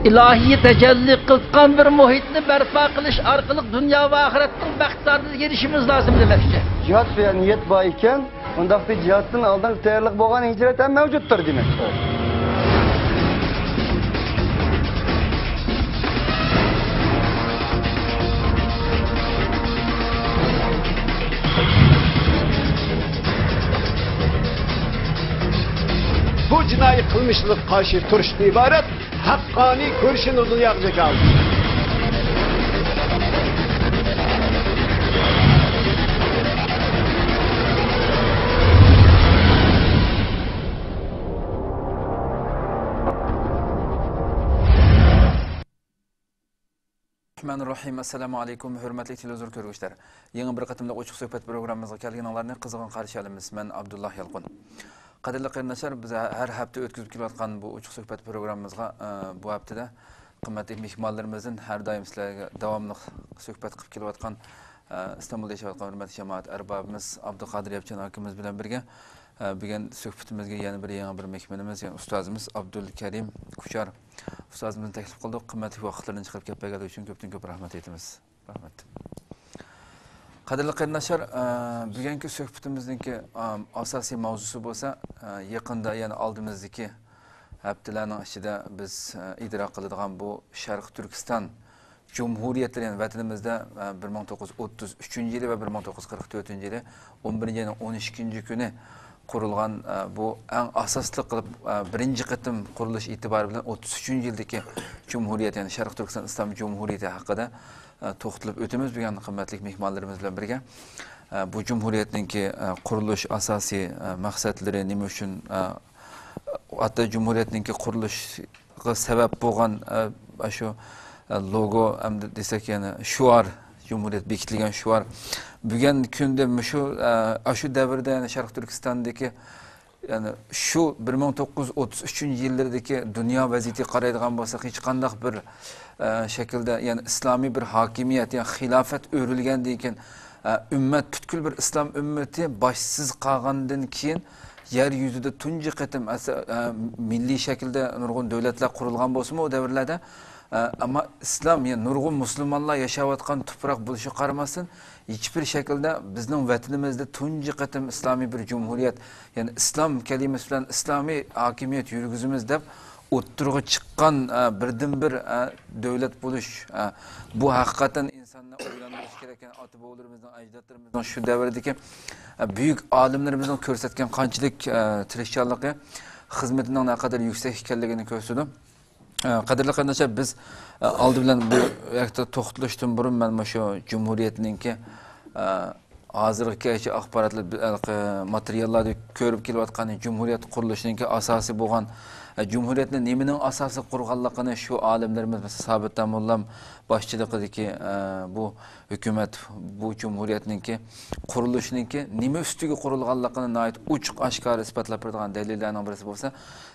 İlahi tecelli kılgan bir muhitni berpa qilish orqali dunyo va oxiratning baxtlarına erishimiz lazım demekçi. Cihat ve niyet bayken, ondan bir cihatın aldan tayyorlik bo'lgan hicret ham mavjuddir demek. Bu cinayi kılmışlık karşı turuştu ibaret, hakkani kurşun uzun yakacak aldı. Bismillahirrahmanirrahim. Assalamu alaykum, hurmatli televizor ko'ruvchilar. Yangi bir qatimliq ochiq suhbat programmamizga kelganlarni qiziqgan qarshi olamiz. Men Abdullah Yalqin. Qadrli qarindoshlar, biz har hafta o'tkazib kelayotgan bu ochiq suhbat programmamizga bu haftada qimmatli mehmonlarimizdan har doim sizlarga davomli suhbat qilib kelayotgan İstanbulda yashayotgan hurmatli jamoat arbobimiz Abduqodir Yapchan akamiz bilan birga bugun suhbatimizga yana bir yangi bir mehmonimiz, yani ustozimiz Abdulkarim Kuchar ustozimizni taklif qildik. Qimmatli vaqtlarini chiqarib kelib berganligi uchun ko'pdan ko'p rahmat aytamiz. Rahmat. Qadrli qarindoshlar, bugungi suhbatimizningki asosiy mavzusi bo'lsa, yaqinda, ya'ni oldimizdagi haftalarning ichida biz idrok qiladigan bu Sharq Turkiston Cumhuriyetleri, yani vatanimizda 1933-yili va 1944-yili 11-ayning 12 kuni qurilgan bu eng asosli qilib birinchi qatim qurilish e'tibori bilan 33-yildagi Cumhuriyet, yani Sharq Turkiston Islom Cumhuriyeti haqida to'xtalib o'tamiz. Bugun qimmatli mehmonlarimiz bilan birga bu Cumhuriyetninki qurilish asosiy maqsadlari nima uchun, hatto Cumhuriyetninki qurilishiga sabab bo'lgan shu logo hamda desak, yani shuar, Cumhuriyet bekitilgan shuar bugungi kunda shu davrda, yani Sharq Turkistondagi, yani shu 1933-yillardagi dunyo vaziyatiga qaraydigan bo'lsak, hech qanday bir shaklda, yani islomiy bir hokimiyat, yani xilofat o'rilgandan keyin ummat, butkul bir islom ummati boshsiz qolgandan keyin yer yuzida tunji qatim milliy shaklda nurg'un davlatlar qurilgan bo'lsa-mu o davrlarda, ama İslam, yani nurg'un musulmonlar yashayotgan tuproq bo'lishi qaramasdan hech bir shaklda bizning vatanimizda tunji qatim islomiy bir jumhuriyat, yani islom kalimasi bilan islomiy hokimiyat yurgizimiz deb o'ttirg'i chiqqan birdan bir davlat bo'lish, bu haqiqatan insonni o'ylantirish kerak ekan. Ota-bobolarimizning, ajdodlarimizning shu davrdagi buyuk olimlarimizning ko'rsatgan qanchalik tirishchanligi, xizmatining naqadar yuksak ekanligini ko'rsatdi. Qadrli qarindoshlar, biz oldi bilan bu yoqda to'xtalishdan burun men shu Cumhuriyetninki hozirgi axborotlar materiallarda ko'rib kelayotgan Cumhuriyet qurilishininki asosiy bo'lgan, Cumhuriyetni nimaning asosi qurganligini shu olimlarimiz, mesela Sabit Tamullam boshchiligidagi bu hukumat bu Cumhuriyetninki qurilishininki nima ustiga qurilganligini nihoyat ochiq oshkor isbotlab beradigan dalillarning birisi bo'lsa,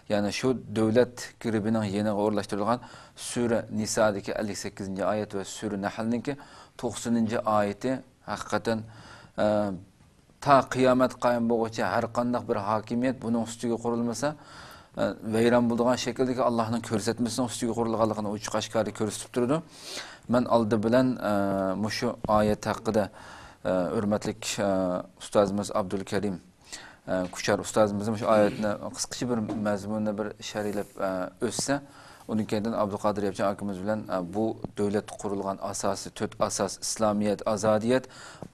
yani şu devlet gribining yeni o'rlashtirilgan Sura Nisa'daki 58-oyat va Sura Nahl'ninki 90-oyati haqiqatan ta qiyomat qoyim bo'lguncha har qanday bir hokimiyat buning ustiga qurilmasa vayron bo'ladigan shakldagi Allohning ko'rsatmasining ustiga qurilganligini ochiq oshkor ko'rsatib turdi. Men oldi bilan shu oyat haqida hurmatli ustozimiz Abdulkarim Kuchar ustozimizning shu oyatni qisqacha bir mazmunni bir sharhlab o'tsa, undan keyin Abduqodir Yapchan akamiz bilan bu davlat qurilgan asosi 4 asos: islomiyat, azodiyat,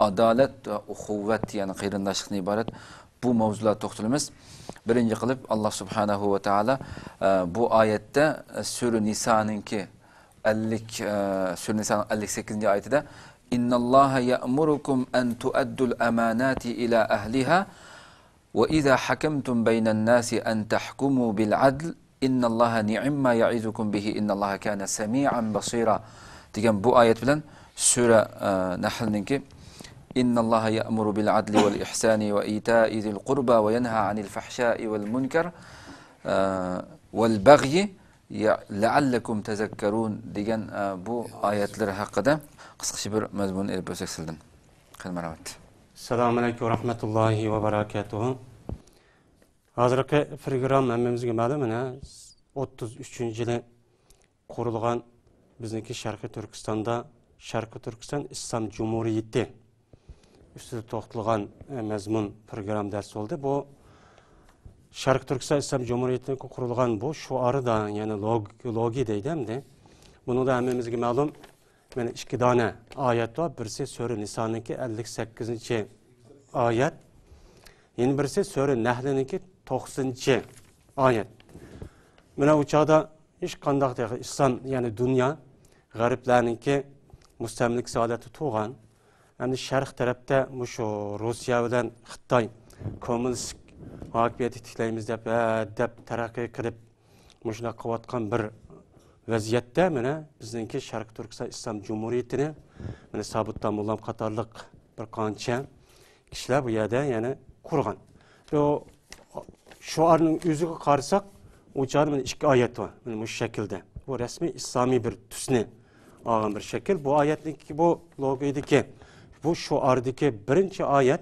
adolat va uxuvvat, ya'ni qarindoshlikdan iborat bu mavzularga to'xtalamiz. Birinchi qilib Alloh subhanahu va taolo bu oyatda Sura Niso'ninki 58-oyatida innalloha ya'murukum an tu'addul amanati ila ahliha وإذا حكمتم بين الناس أن تحكموا بالعدل إن الله نعم ما يعظكم به إن الله كان سميعا بصيرا degan bu oyat bilan Sura Nahlninki إن الله يأمر بالعدل والإحسان وإيتاء ذي القربى وينهى عن الفحشاء والمنكر والبغي لعلكم تذكرون degan bu oyatlar haqida qisqacha bir mazmun elib o'tsak sizdan. Marhamat. Assalomu alaykum va rahmatullohi va barakatuh. Hozirgi program hammamizga ma'lum, 33-yili qurilgan bizniki Sharqiy Turkistonda Sharqiy Turkiston Islom Cumhuriyeti ustida to'xtalgan mazmun program dars bo'ldi. Bu Sharqiy Turkiston Islom Cumhuriyetining qurilgan bu shuari da, ya'ni logi deydi hamda. Buni da hammamizga ma'lum. Mana ikki dona oyat bor. Birisi Sura Niso'niki 58 oyat. Yana birisi Sura Nahliniki 90 oyat. Mana u chog'da hech qanday islom, ya'ni dunyo g'arblarniki mustamlik saodati tug'an. Endi sharq tarafda shu Rossiya bilan Xitoy kommunistik hokimiyatni tiklaymiz deb taraqqiy qilib shuna qilayotgan bir vaziyatda mana bizningki Sharq Turkiston Islom Cumhuriyetini mana Sobitjon Mullam qatorliq bir qancha kishilar bu yerda yana qurgan. Shuarning o'ziga qarasak, u joyda mana ikki oyat bor. Mana bu shaklda. Bu rasmiy islomiy bir tusni olgan bir shakl. Bu oyatniki bu logoydagi bu shuardagi birinchi oyat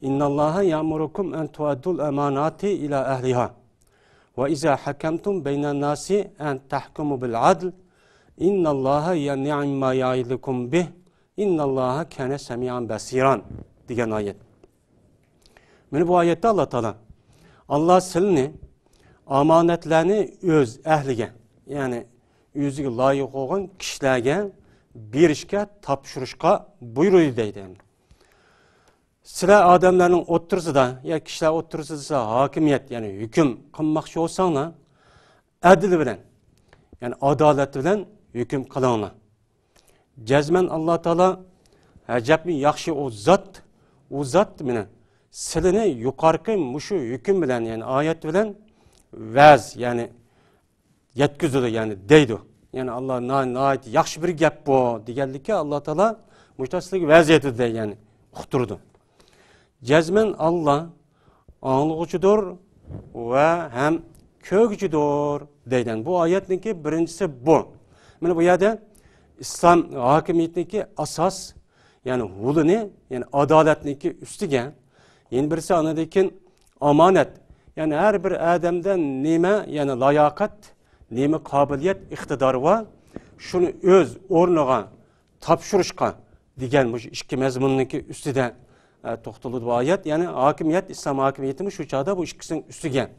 İnnallaha ya'murukum an tu'addul amanati ila ahliha ve iza hakamtum beynen nasi an tahkumu bil adl innallaha ya'ni'im ma ya'idukum bih innallaha kana samian basiran degan oyat. Mana bu oyatda Alloh taolo Allah sizlarni amanatlarni o'z ahliga, ya'ni o'ziga loyiq bo'lgan kishilarga berishga, topshirishga buyurdi deydi. Sizlar odamlarning o'ttirsida, ya kishilar o'ttirsida hokimiyat, ya'ni hukm qilmoqchi bo'lsanglar, adl bilan, ya'ni adolat bilan hukm qilinglar. Jazman Alloh taolo ajabli yaxshi u zot meni sizlarni yuqorqi mushu hukm bilan, ya'ni oyat bilan vaz, ya'ni yetkazadi, ya'ni deydi. Yani Allah nait yaxshi bir gap bu deganlikka Alloh taolo mushtaslik vaziyatida, ya'ni uqtirdi. Jazman Allah anlıqçıdır ve hem kökçüdür deyden. Bu ayetniki birincisi bu. Mana bu yerda İslam hakimiyetniki asas, yani huluni, yani adaletniki üstiga, yeni birisi anadakin amanet, yani her bir adamdan nime, yani layakat, nime kabiliyet, iktidar var. Şunu öz ornuğa, tapşırışqa degan bu ikki mazmunniki ustida to'xtaladi bu oyat. Ya'ni hokimiyat, islom hokimiyatimi shu chog'da bu ikkisining ustiga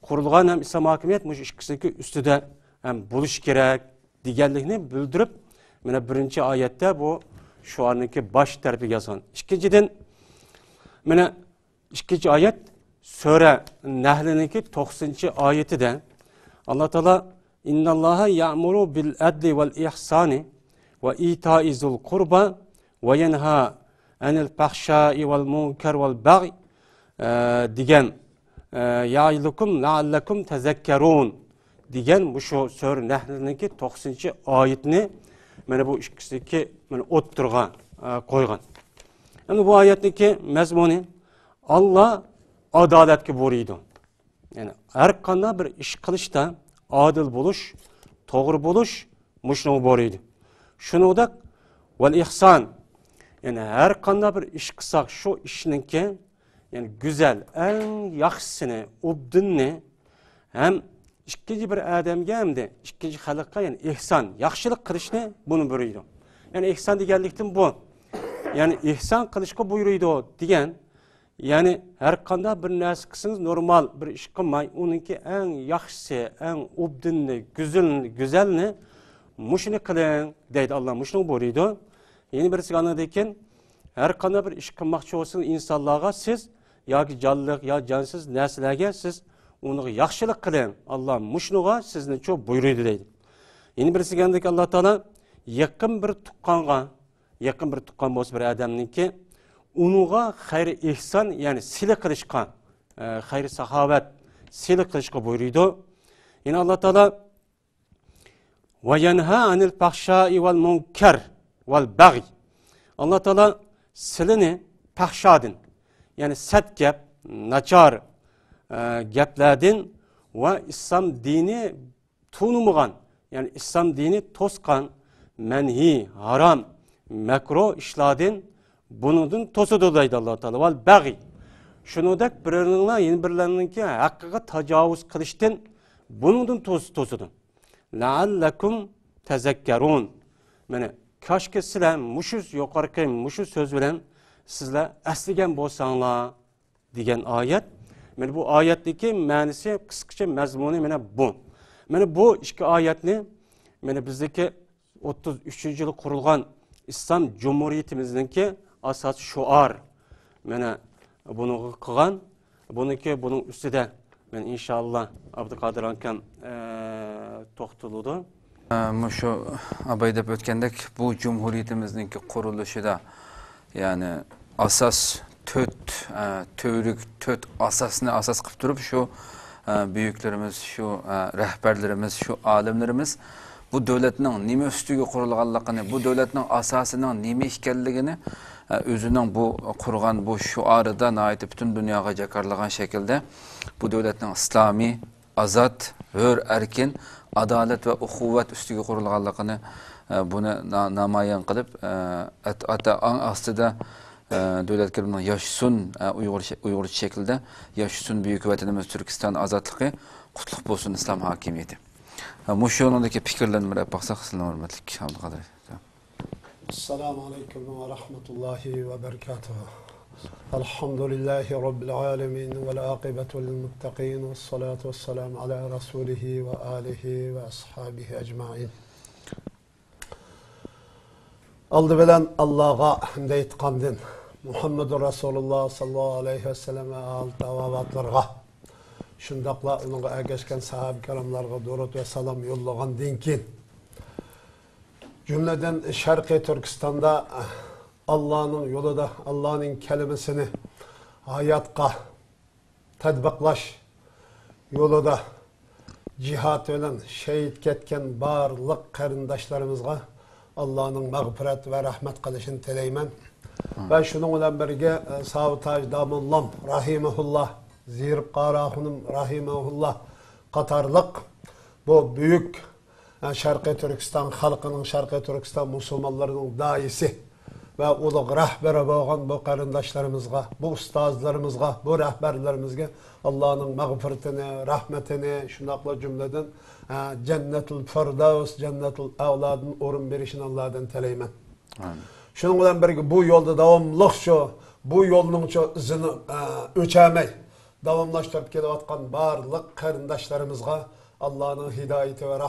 qurilgan, ham islom hokimiyat shu ikkisiniki ustida ham bo'lish kerak deganlikni bildirib, mana birinchi oyatda bu shuarniki bosh tarafiga yozgan. Ikkinchidan mana ikkinchi oyat Sura Nahliniki 90-oyatida Alloh taolo innalloha ya'muru bil adli vel ihsani ve ita'i zul qurba ve yenha anil fahşai vel munkar vel bag'i degan ya'ilukum la'allakum tezekkerun degan bu shu Sura Nahliniki 90-oyatni mana bu ikkisidagi mana o'ttirga qo'ygan. Endi bu oyatniki mazmuni Allah adolatga buyurdi. Yani har qanday bir ish qilishda adil bo'lish, to'g'ri bo'lish mushuni buyurdi. Shuningdek vel ihson, yani her qanday bir ish qilsak shu ishninki, yani güzel, en yaxshisini, ubdinni hem ikkinchi bir odamga hamda ikkinchi xalqqa, yani ihson, yaxshilik qilishni buni buyurdi. Yani ihson deganlikdan bu. Yani ihson qilishga buyurdi degan, yani her qanday bir narsa qilsangiz normal bir ish qilmay, uningki en yaxshisi, en ubdinni, güzelni mushuni qiling deydi Alloh, mushuni buyurdi. Yeni birisi anadakin her qanday bir ish qilmoqchi bo'lsangiz insonlarga siz yoki jonliq yo jonsiz narsalarga siz uni yaxshilik qiling. Alloh mushuniga sizni cho'p buyurdi deydi. Yeni birisi gandek Alloh taolo yaqin bir tuqqan bo'lsa bir odamniki unuğa xayr ihson, yani sila qilishga, xayr saxovat sila qilishga buyurdi. Yine Alloh taolo ve yenha anil fahşai vel munkar vel bag'i. Alloh taolo silini fahşadin, yani sat gap, nachar gaplardan ve İslam dini tunumugan, yani İslam dini toskan, menhi, haram, makruh ishlardan bunun tosudu deydi Allah Teala. Vel bag'i. Şunudek birinin birlerininki hakkıga tecavüz kılıştın bunun tosudu. la'allakum tezekkerun. Mana koshki sizlar mushu yuqorqi mushu so'z bilan sizlar asligan bo'lsanglar degan oyat. Mana bu oyatdagi ma'nosi qisqacha mazmuni mana bu. Mana bu ikki oyatni mana bizdagi 33-yil qurilgan islom jumhuriyatimizningki asos shuar. Mana buni qilgan, buning ustida men inshaalloh Abduqodir akam to'xtaladi. Mushu abay deb o'tgandek bu jumhuriyatimizningki qurilishida ya'ni asos to'rt asosni asos qilib turib shu büyüklerimiz, şu rehberlerimiz, şu alimlerimiz bu devletning nima ustiga qurilganligini, bu devletning asosining nima ekanligini o'zining bu qurgan bu shuarida naytib butun dunyoga jakarlagan shaklda bu devletning islomiy, azod, hur, erkin, adolat va uquvat ustiga qurilganligini buni namoyon qilib ata ostida devletlerimizin yaşasın Uygurca şekilde yaşasın büyük vatanımız Türkistan azadlığı kutluk bulsun İslam hakimiyeti. Bu şunundaki fikirlerine baksak sizden hürmetlik Abdülkadir. Esselamu Aleyküm ve Rahmetullahi ve Berekatuhu. Elhamdülillahi Rabbil Alemin ve l'aqibetu lil muttaqin ve salatu ve selamu ala Resulihi ve alihi ve ashabihi ecmain. Aldı bilen Allah'a hamd etqandın. Muhammedur Resulullah sallallahu aleyhi ve selleme al davavatlarga. Şundaqla onunla ergeçken sahabe keramlarga durut ve salam yollagan dinkin. Cümleden Şarkı Türkistan'da Allah'ın yolunda Allah'ın kelimesini hayatqa tadbiqlaş yolunda cihat ölen şehit ketken barlık qarindaşlarımızga Allah'ın mağfiret ve rahmet kılışını tileymen. Ve şunun bilen birge Savutaj Damullam rahimehullah, Zirib Qarahunum rahimehullah qatarlık bu büyük Şarkı Türkistan halkının, Şarkı Türkistan Müslümanlarının daisi ve ulug rehberi bo'lgan bu qarindaşlarımızga, bu ustazlarımızga, bu rehberlerimizge Allah'ın mağfiretini, rahmetini, şundaqla cümleden Cennetul Firdevs, Cennetul Avladın orun verişini Allah'dan tileymen. Şunun bilen birge bu yolda davamlıq şu, bu yolun şu izini öçemey, davamlaştırıp kelayotgan barlık qarindaşlarımızga Allah'ın hidayeti ve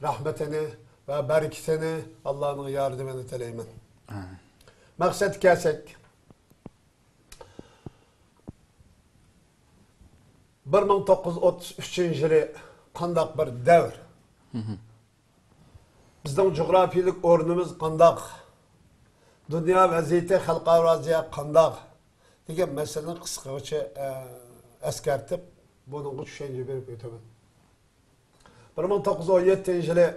rahmetini ve bereketini Allah'ın yardımını tileymen. Maksat kelsek 1933 yılı qandaq bir davr. Bizden coğrafilik ornumuz qandaq. Dünya vaziyeti xalqaro qandaq. Degan meseleni qısqacha eskertip bunun tushuncha berib o'taman. 1917 yılı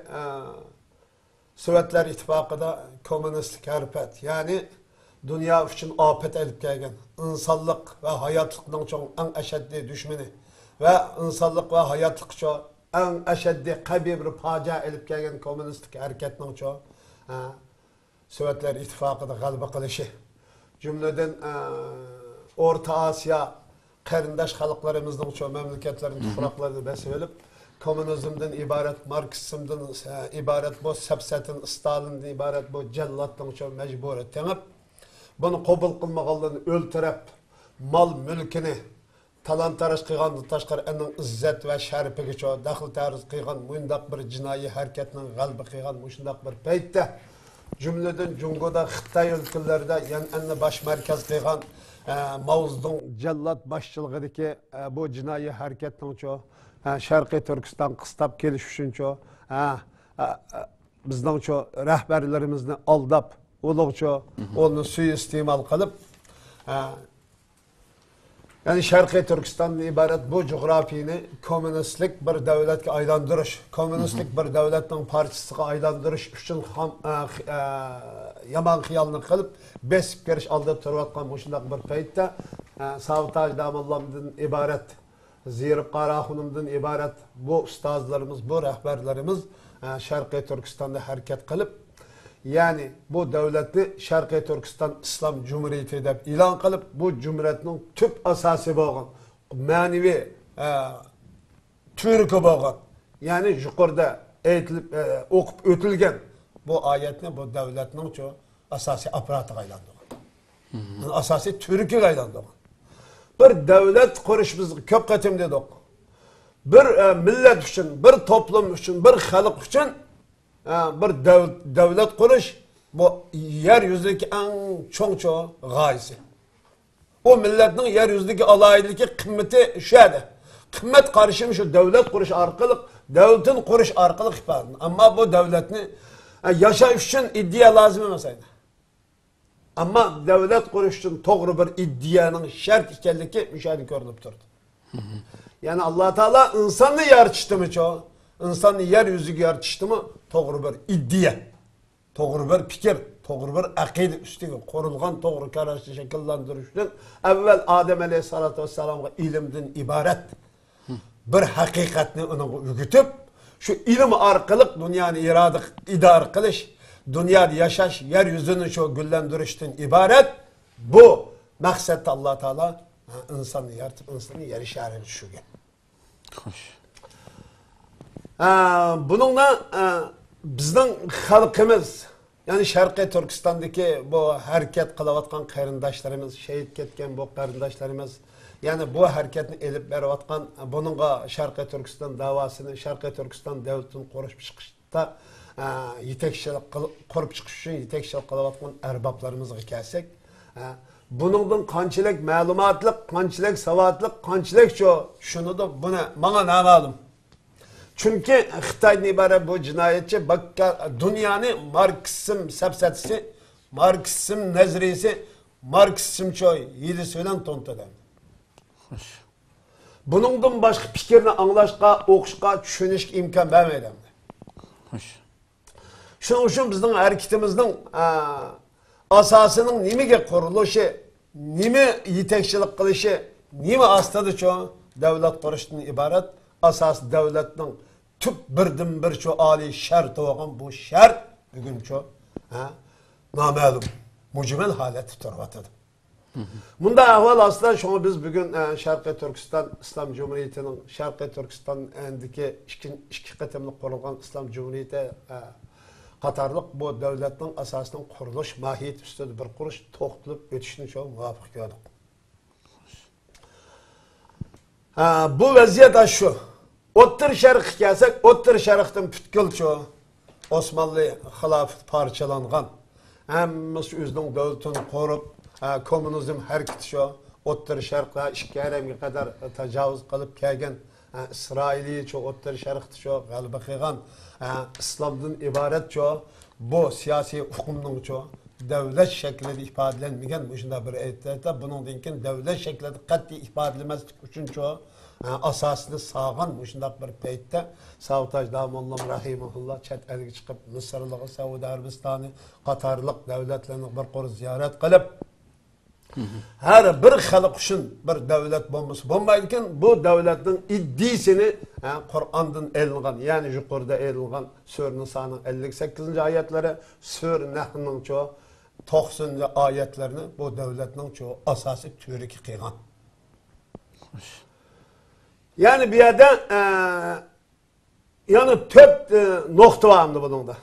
Sovetler İttifaqı'da komünistlik hareket, yani dünya için afet elip gelgen, insanlık ve hayatlıkның çoğun en eşeddi düşmeni ve insanlık ve hayatlık çoğun en eşeddi kabi bir facia elip gelgen komünistlik hareketinin çoğun Sovetler İttifaqı'da galba kılışı. Cümleden Orta Asya qarindaş halklarımızın çoğun memleketlerin tufraklarını besvelip komünizmden ibaret, Marksizmden ibaret, bu Sepsetin, Stalin'den ibaret, bu cellatdan çok mecbur ettiğip, bunu kabul kılmağalığını öldürüp, mal mülkini, talan-tarış kıygandı taşkar enin izzet ve şerifi çok, daxil tarız kıygan, muyundak bir cinayi hareketinin galbi kıygan, muyundak bir peytte, cümleden Cungo'da, Xitay ülkelerde, yani enni baş merkez kıygan, Mavuz'dan cellat başçılığındaki bu cinayi hareketinin çok, Şarkı Türkistan qıstab keliş üçün ço, bizden ço rehberlerimizni aldap, uluq ço, onu suistimal qılıp, yani Şarkı Türkistan'dan ibaret bu coğrafiyini komünistlik bir devletke aylandırış, komünistlik bir devletin parçasıga aylandırış üçün yaman xiyalını qılıp, besip keriş aldırıp turvatqan muşundaq bir peytte, Savutaj Damullam'dan ibaret, Zirib Qarahunum'dan ibaret bu ustazlarımız, bu rehberlerimiz Şarkı Türkistan'da hareket kılıp, yani bu devleti Şarkı Türkistan İslam Cumhuriyeti deb ilan kılıp, bu cumhuriyetin tüp asası bo'lgan, manevi türkü bo'lgan, yani yuqorida eğitilip, okup ötülgen bu ayetini bu devletinin çoğu asasi aparatı aylandı. Asasi türkü aylandı. Bir devlet kuruşumuz köp katim dedik. Bir millet için, bir toplum için, bir halk için bir devlet kuruş bu yeryüzündeki en çoğu gayesi. O milletin yeryüzündeki alaylıki kıymeti şöyle. Kıymet karışımı şu devlet kuruş arkalık, devletin kuruş arkalık ifade. Ama bu devletini yaşayış için iddia lazım olmasaydı. Ama devlet kuruş için doğru bir iddianın şart ikenliki müşahede görülüp durdu. Yani Allah Teala insanı yarıştı mı çoğu? İnsanı yeryüzü yarıştı mı? Doğru bir iddia, doğru bir fikir, doğru bir akide üstüne kurulgan doğru kararlı şekillendirişten evvel Adem Aleyhisselatü Vesselam'a ilimden ibaret bir hakikatini onu yükütüp şu ilim arkalık dünyanı idare kılış, dünyada yaşaş, yeryüzünü şu güllendirişten ibaret bu maksat Allah Teala insanı yaratıp insanı yer işaret düşürgen. Bununla bizden halkımız yani Şarkı Türkistan'daki bu hareket kılavatkan karindaşlarımız, şehit ketken bu karindaşlarımız yani bu hareketini elip beravatkan bununla Şarkı Türkistan davasını, Şarkı Türkistan devletini korup çıkışta yetekçilik korup çıkış için yetekçilik kılavatkan erbaplarımızga kelsek bunundan kançılık malumatlık, kançılık savatlık, kançılık şunu da buna bana ne malum. Çünkü Xitay'dan ibaret bu cinayetçi dünyanın Marksizm sepsetisi, Marksizm nezrisi, Marksizm yedi söylen tontadan. Bunundan başka fikrini anlaşqa, oqışqa, düşünüşqa imkan vermeydi. Şunun için bizden hareketimizin asasının nimege kuruluşu, nime yetekçilik kılışı, nime astadı çoğu devlet kuruşundan ibaret. Asas devletinin tüp birden bir çoğu ali şart olan bu şart bugün çoğu namalum, mucimel halet tuturvatıdır. Bunda ahval aslında şunu biz bugün Şarkı Türkistan İslam Cumhuriyeti'nin Şarkı Türkistan'daki iki kıtımlık kurulgan İslam Cumhuriyeti Katarlık bu devletin asasının kuruluş mahiyeti üstüde bir kuruş toktulup ötüşünü çok muvafık gördük. Bu vaziyet şu. Ottır Şerq gelsek, Ottır Şerq'ten bütkül çoğu Osmanlı hilafet parçalangan. Hemmimiz özünün devletini korup, komünizm hareketi şu. Ottır Şerq'da iki haremge kadar tecavüz kılıp kelgen. İsraili çoğu Ottır Şerq'da şu galiba kıygan. İslam'dan ibaret çoğu. Bu siyasi hukumunun çoğu. Devlet şeklinde ifadelenmegen bu şunda bir etkide bunun dinkin devlet şeklinde kat'i ifadelemezlik için çoğu asasını sağan bu şunda bir peytte Savutaj Damollam Rahimullah çet elgi çıkıp Mısırlığı, Saudi Arabistan'ı, Katarlık devletlerini bir kuru ziyaret kılıp her bir halk için bir devlet bombası bombayken bu devletin iddisini Kur'an'dan elingan yani yukarıda elingan Sür Nisa'nın 58. ayetleri Sür Neh'nin çoğu 90. ayetlerini bu devletin çoğu asası türeki kıygan. Yani bir yerde yani 4 nokta vardı bunun da.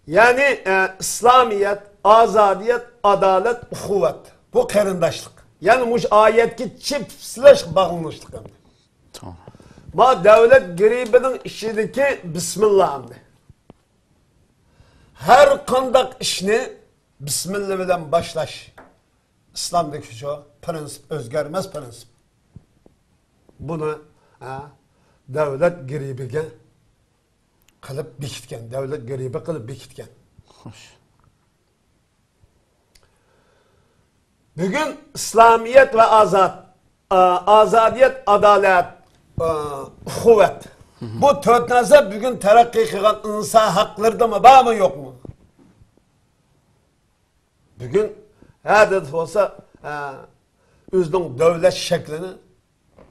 Yani İslamiyet, azadiyet, adalet, uhuvvet. Bu karindaşlık. Yani bu ayetki çiftleş bağlanışlık. Tamam. Ma devlet gribinin işindeki Bismillah'ımdı. Her kandak işini Bismillah bilen başlaş. İslam'daki şu prensip, özgermez prensip. Bunu devlet gribiga kılıp bekitken, devlet gribi kılıp bekitken. Hoş. Bugün İslamiyet ve azadiyet, adalet, kuvvet. Bu 4 narsa bugün terakki kılgan insan hakları da mı, var mı yok mu? Bugün her olsa özünün devlet şeklini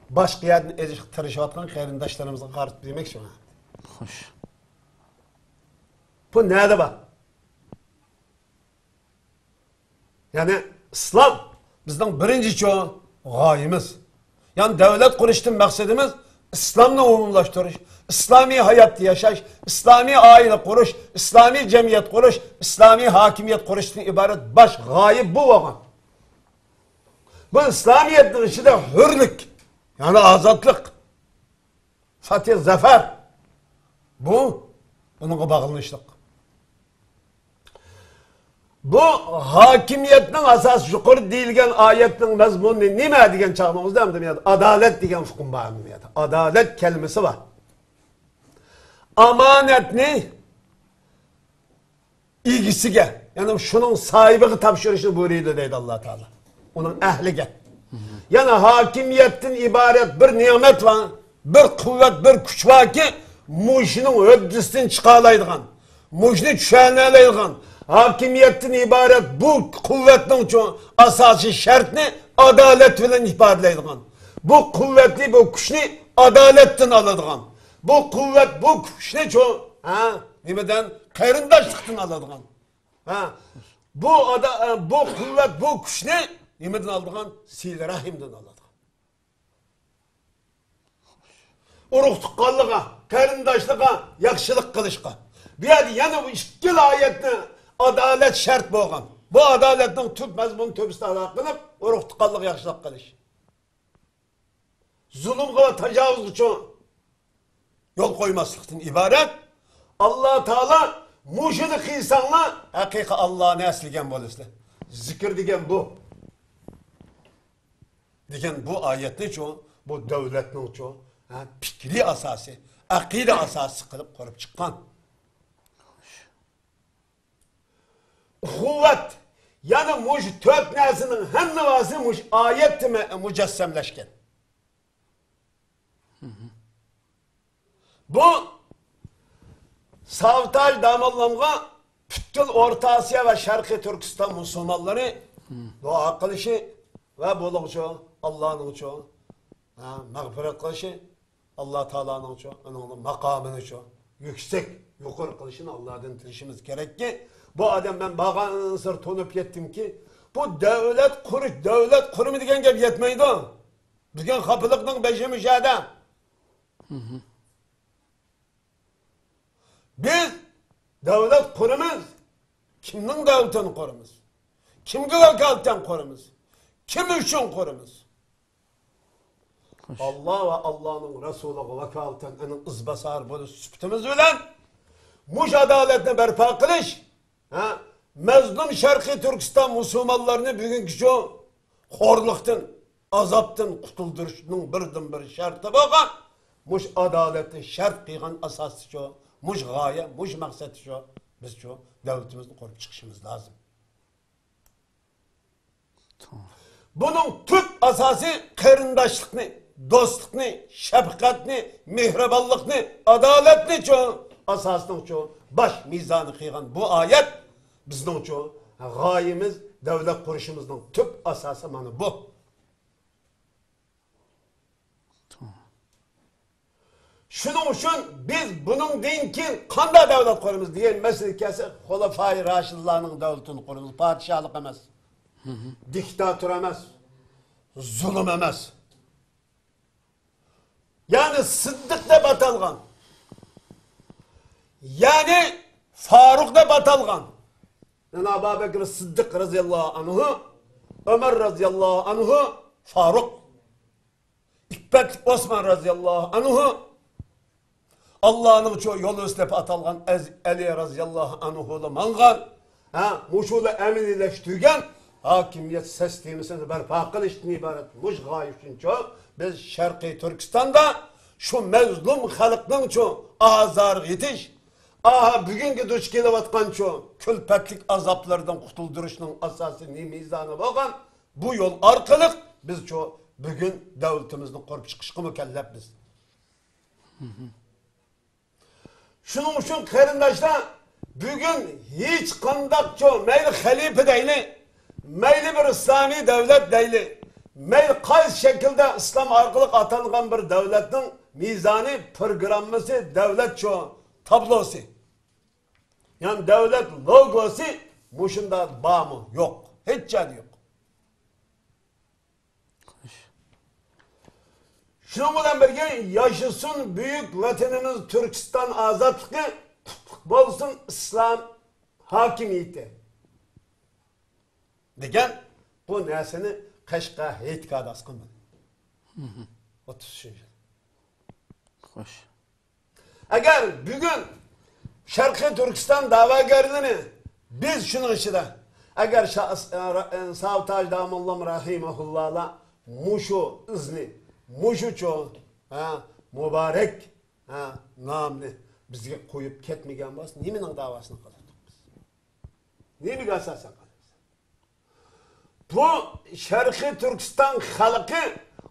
başka yerden tırışıvatkan kayrindaşlarımızın karşı demek için. Hoş. Bu nerede var? Yani İslam bizden birinci çoğu gayemiz. Yani devlet kuruştan maksadımız İslam'la umumlaştırış, İslami hayat yaşaş, İslami aile kuruş, İslami cemiyet kuruş, İslami hakimiyet kuruştan ibaret baş gaye bu olan. Bu İslamiyet'in içinde hürlük, yani azatlık, fatih, zafer, bunun bağlanışlık. Bu hakimiyetinin asas yukarı deyilgen ayetinin mezmunu nime degan çağımızda mı demeydi? Adalet degan hukm var mı demeydi? Adalet kelimesi var. Amanetni ilgisiga, yani şunun sahibi tavşırışı buyuruyordu deydi Allah Teala. Onun ehlige. Yani hakimiyetten ibaret bir nimet var, bir kuvvet, bir güç var ki muşinin öddüsünün çıkarlaydıgan, muşini düşenleydigan, hakimiyetten ibaret bu kuvvetin çoğu asası şartını adalet bilen ifadeleydigan. Bu kuvvetli bu güçni adaletten alıdığan. Bu kuvvet bu güçni çoğu nimeden kayrindaşlıktan alıdığan. Bu kuvvet bu güçni nimeden alıdığan? Sil rahimden alıdığan. Uruk tuqqanlığa, kayrindaşlığa, yakşılık kılışqa. Bir yerde yani bu iki ayetini adalet şart bo'lgan. Bu adaletin tüp mezmun töbüsü ala kılıp, uruk tuqqanlık yakşılık kılış. Zulüm ve tecavüz için yol koymaslıktan ibaret. Allah Teala muşidik insanlar hakika Allah'ını esligen boluslar. Zikir degen bu. Degen bu ayetli çoğu, bu devletin çoğu, fikri asası, akide asası kılıp korup çıkan. Kuvvet, yani muş tört nesinin hem nevası muş ayet mücessemleşken. Bu Savtaj damallamga bütün Orta Asya ve Şarkı Türkistan Müslümanları dua kılışı ve buluğu Allah'ın uçu, mağfiret kılışı Allah Teala'nın uçu, onun makamını uçu, yüksek, yukarı kılışını Allah'tan tilişimiz gerek ki bu adam ben bağın sır tonup yettim ki bu devlet kurumu degen gep yetmeydi. Bizgen kapılıkның beşi müşahede. Biz devlet kurumuz, kimnin devletini kurumuz? Kimge vekaletten kurumuz? Kim için kurumuz? Allah ve Allah'ın Resulü vekaletten onun ızbasar bunu süptümüz bilen muş adaletini berpa kılış, mezlum Şarkı Türkistan Müslümanlarını bugünkü şu horluktan, azaptan kutulduruşunun birden bir şartı bakın, muş adaleti şart kıygan asası şu, muş gaye, muş maksat şu, biz şu devletimizni korup çıkışımız lazım. Bunun tüp asası kırındaşlıkını, dostlukunu, şefkatini, mihreballıkını, adaletini çoğu, asasının çoğu, baş mizanı kıygan bu ayet, bizden çoğu, gayemiz, devlet kuruşumuzun tüp asası manı bu. Şunun için biz bunun deyin ki kanda devlet kurumuz diyen meselesi Hulefai Raşidullar'ın devletini kurumuz. Padişahlık emez. Diktatör emez. Zulüm emez. Yani Sıddık da batalgan. Yani Faruk da batalgan. Yani Ebu Bekir Sıddık radıyallahu anhu, Ömer radıyallahu anhu, Faruk. İbbet Osman radıyallahu anhu, Allah'ın çoğu yolu üstüne atalgan Ali radıyallahu anhu'lu mangan, muşulu eminleştirigen hakimiyet sistemini berpa kılıştığını ibaret. Muş gayüşün çoğu, biz Şarkı Türkistan'da şu mezlum halkının çoğu azar yetiş, bugünkü duş gelivatkan çoğu külpetlik azaplardan kutulduruşunun asası mizanı bakın, bu yol arkalık biz çoğu bugün devletimizden korup çıkışkı mükellef biz. Şunun için kırındaşlar bugün hiç kandakçı meyli halife değil, meyli bir İslami devlet değil, meyli kayız şekilde İslam arkalık atanılan bir devletin mizani programısı devlet çoğu tablosu. Yani devlet logosu muşunda bağımı yok. Hiç canı yok. Şunun bilan birge yaşasın büyük vatanımız Türkistan azatlığı, bolsun İslam hakimiyeti. Degan bu narsani Qashqa aytgadi asqinman. 30 yil. Xo'sh. Agar bugun Sharqiy Turkiston da'vogarlarini biz shuning ichida agar Savtaj Damullam rahimahullohlar mushu izni, mushucho muborak nomni bizga qo'yib ketmagan bo'lsa, nimaning da'vosini qilamiz biz? Nimaga asosan qilamiz? Bu Sharqiy Turkiston xalqi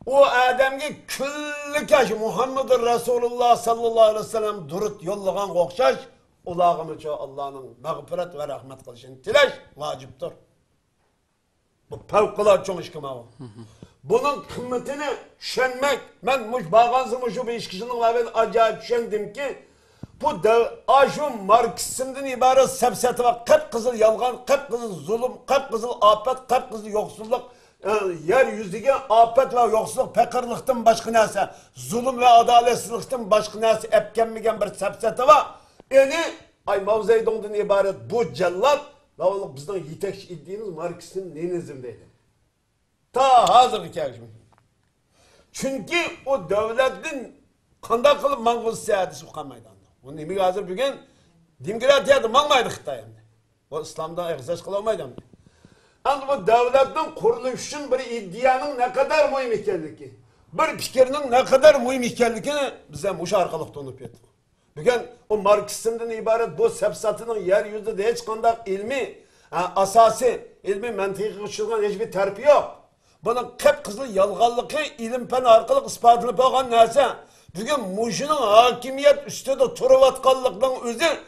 o adamga kullikash Muhammad Rasululloh sallallohu alayhi vasallam durud yo'llagan o'xshash ulog'imicha Allohning mag'firat va rahmat qilishini tilash vojibdir. Bu favqulodda cho'ng ish qilmoq. Buning qimmatini tushunmak, men bag'anzim shu 5 kishining avval ajoyib tushundimki, bu ashu Marksizmdan iborat sapsati va qip-qizil yolg'on, qip-qizil zulm, qip-qizil ofat, qip-qizil yo'qsullik, yer yuziga ofat va yo'qsullik, faqirlikdan boshqa narsa, zulm va adolatsizlikdan boshqa narsa epkenmagan bir sapsati va yani ay Mavzeydon'dan ibaret bu cellat ve onu bizden yetekçi iddiğimiz Marksizm Leninizm deydi. Ta hazır hikayesi. Çünkü o devletin kanda kılıp Mangol siyadisi uqamaydı. Onun imi hazır bugün demokratiyada mangmaydı Xitay'ında. O İslam'da egzaj kılamaydı. Ama bu devletin kuruluş için bir iddianın ne kadar mühim ekanligi, bir fikrinin ne kadar mühim ekanligini bize muş arkalık tonup yetti. Bugün o Marksizmden ibaret bu sepsatının yeryüzünde hiç kandak ilmi, asası, ilmi mentıkı uçulgan hiçbir terpi yok. Bunun kıpkızıl yalğanlığı ilim pen arkalık ispatını bağlan neyse, bugün muşunun hakimiyet üstüde turuvatkallıktan özü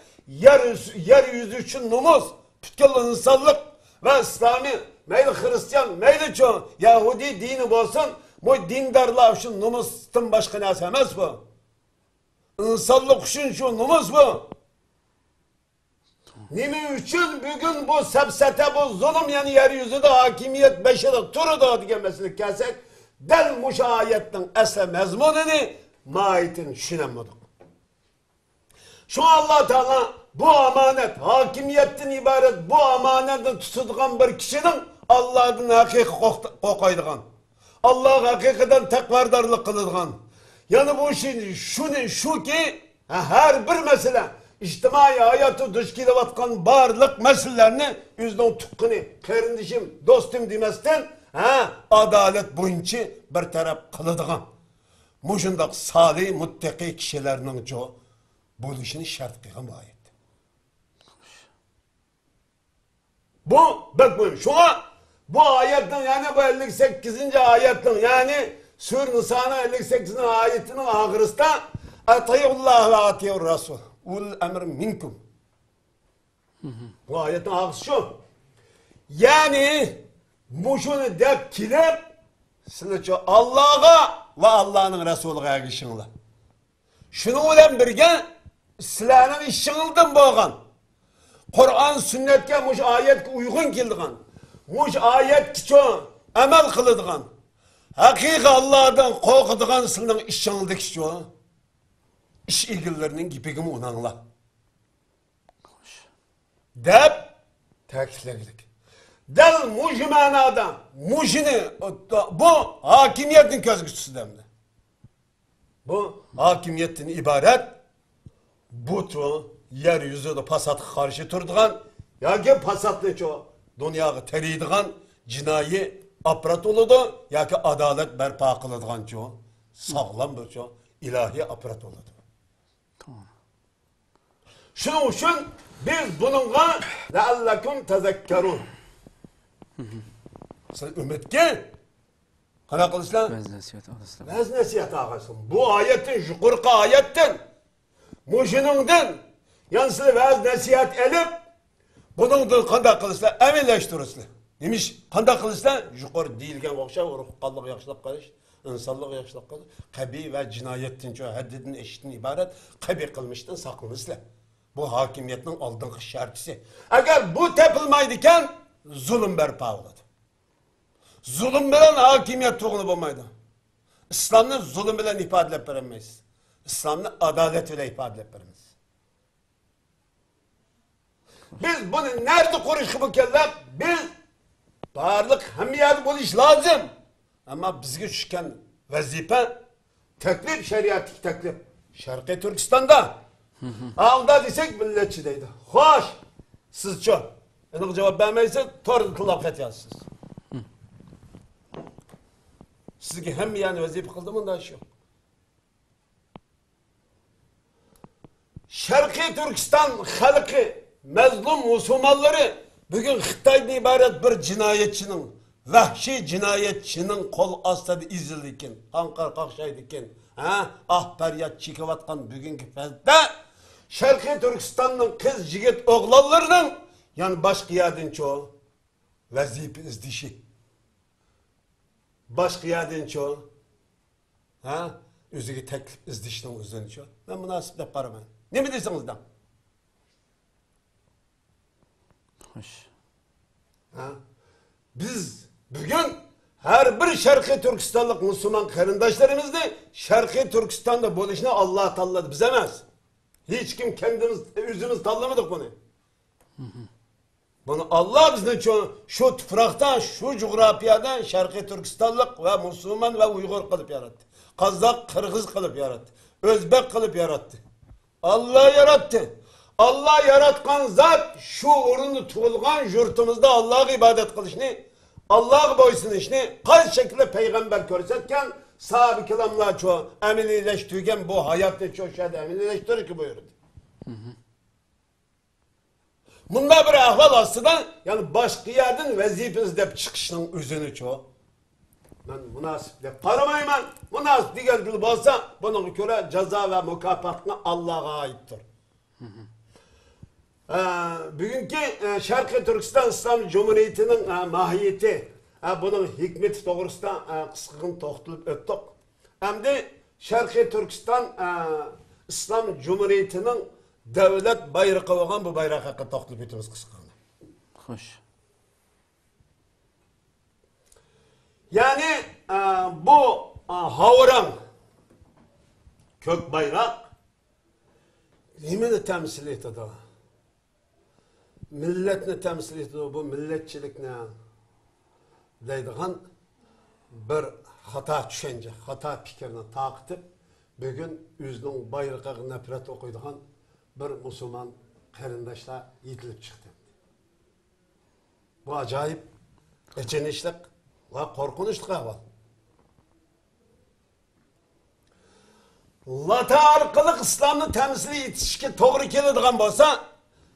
yeryüzü için numuz, pütkül insanlık ve İslami, meyli Hristiyan, meyli çoğu, Yahudi dini olsun, bu dindarlar için numuzdan başka neyse emez bu. İnsanlık için şu numuz bu. Nimi için bugün bu sepsete, bu zulüm yani yeryüzünde hakimiyet beşere turu da digemesini kelsek, del muşahiyetten esle mezmununu maitin şinemedik. Şu Allah Teala bu amanet, hakimiyetten ibaret bu amanetten tutulgan bir kişinin Allah'ın hakiki kokaydıgan, Allah'a hakikaten tekvardarlık kılıdgan. Yani bu şimdi şu ki her bir mesele içtimai hayatı dışkilevatkan barlık meselelerini yüzden tutkunu, kardeşim, dostum demezden adalet boyunca bir taraf kılıdığın. Muşundak salih, muttaki kişilerinin çoğu bu işini şart kıyım ayet. Bu bakmayın şuna bu ayetten yani bu 58. ayetten yani Sur Nisa'nın 58. ayetinin ahırında Atiyullah ve atiyur Rasul ul emr minkum. Bu ayetin ağzı şu. Yani bu şunu dep kilip sizce Allah'a ve Allah'ın Resulü'ne erişinler. Şunu bilen birge sizlerin işinizden boğan. Kur'an sünnetke muş ayetke uygun kildiğin. Muş ayet ki çoğu emel kılıdığın. Hakiki Allah'dan korkuduğun sizlerin işinizdeki çoğu. İş ilgililerinin gipigimi unanla. Dep tekitlerlik. Del muş manada muşini bu hakimiyetin közgüsü demdi. Bu hakimiyetin ibaret bu yeryüzüde pasatı karşı turduğun ya ki pasatlı çoğu dünyayı teriydiğin cinayi aparat oludu ya ki adalet berpa kılıdığın çoğu sağlam bir çoğu ilahi aparat oludu. Tamam. Şunun için biz bununla leallekum tezekkerun. Sen ümitki kana kılışlar? Bez nasihat ağasın. Bu ayetin, şu kurka ayetten muşinundan yansılı vez nasihat edip bunundan kanda kılışlar eminleştirirsin. Demiş kanda kılışlar yukarı değilken okşa ruhkallık yakışlık karış, insanlık yakışlık karış, kabi ve cinayetin çoğu haddidin eşitin ibaret kabi kılmıştın saklanışlar. Bu hakimiyetin aldığın şartısı. Eğer bu tepilmeydiyken zulüm berpa oldu. Zulüm veren hakimiyet tuğunu bulmaydı. İslamni zulm bilan ifodalab beramiz. İslamni adolat bilan ifodalab beramiz. Biz bunu nerede qurishga mukallaf? Biz barliq hamma yerda bo'lish lozim. Ammo bizga tushgan vazifa taklif shariatlik taklif. Sharqiy Turkistonda alda desak millatchi deydi. Xo'sh, sizchi? Aniq javob bermaysiz, to'g'ri tilab ketyapsiz. Sizga hamma yerni vazifa qildim, unda ish yo'q. Sharqiy Turkiston xalqi mazlum musulmonlari bugün Xitoydan iborat bir jinoyatchining, vahshiy jinoyatchining qo'l ostida ezildikin, qonqar qaqshaydikin, faryod chekayotgan bugungi paytda Sharqiy Turkistonning qiz yigit o'g'lonlarining yani boshqa yerdancho vazifa izdishi. Boshqa yerdancho o'ziga taklif izdishning o'zinicha. Men munosib deb qaraman. Nima deysingizdan? Xo'sh. Biz bugün her bir Sharqiy Turkistonlik Müslüman qarindoshlarimizni Sharqiy Turkistonda bo'lishni Alloh tanladi, biz emas. Hech kim kendimiz o'zimiz tanlamadik bunu. Bunu Allah bizni şu tuproqdan, şu coğrafyadan Sharqiy Turkistonlik ve Müslüman ve Uyg'ur qilib yaratdi. Qozoq, Qirg'iz qilib yaratdi. O'zbek qilib yaratdi. Allah yarattı. Allah yaratkan zat şu orunu tuğulgan yurtumuzda Allah'a ibadet kılışını, Allah'a boysunuşunu kaç şekilde peygamber görsetken sahabe-i kiramlar çoğu eminileştiriken bu hayatta çok şeyde eminileştirir ki buyurdu. Bunda bir ahval aslında yani başka yerden vazifeniz de çıkışının üzerine çoğu. Ben münasip de karamayman, münasip diğer gibi olsa bunun göre ceza ve mükafatına Allah'a aittir. Bugünkü Sharqiy Turkiston İslam Cumhuriyeti'nin mahiyeti, bunun hikmeti doğrusunda kıskın toxtulup öttük. Hem de Sharqiy Turkiston İslam Cumhuriyeti'nin devlet bayrağı olan bu bayrağı hakkında toxtulup ötümüz kıskın. Xo'sh. Yani bu havuran kök bayrak nimeni temsil etadi? Milletni temsil etadi, bu milletçilikni deydigan bir hata düşünce, hata fikrini taqitib, bugün o'zining bayrog'iga nafrat o'qiydigan bir musulmon qarindoshlar yetilib chiqdi. Bu ajoyib, achinishli va qo'rqinchli ahvol. Lata orqali islomni temsil etishga to'g'ri keladigan bo'lsa,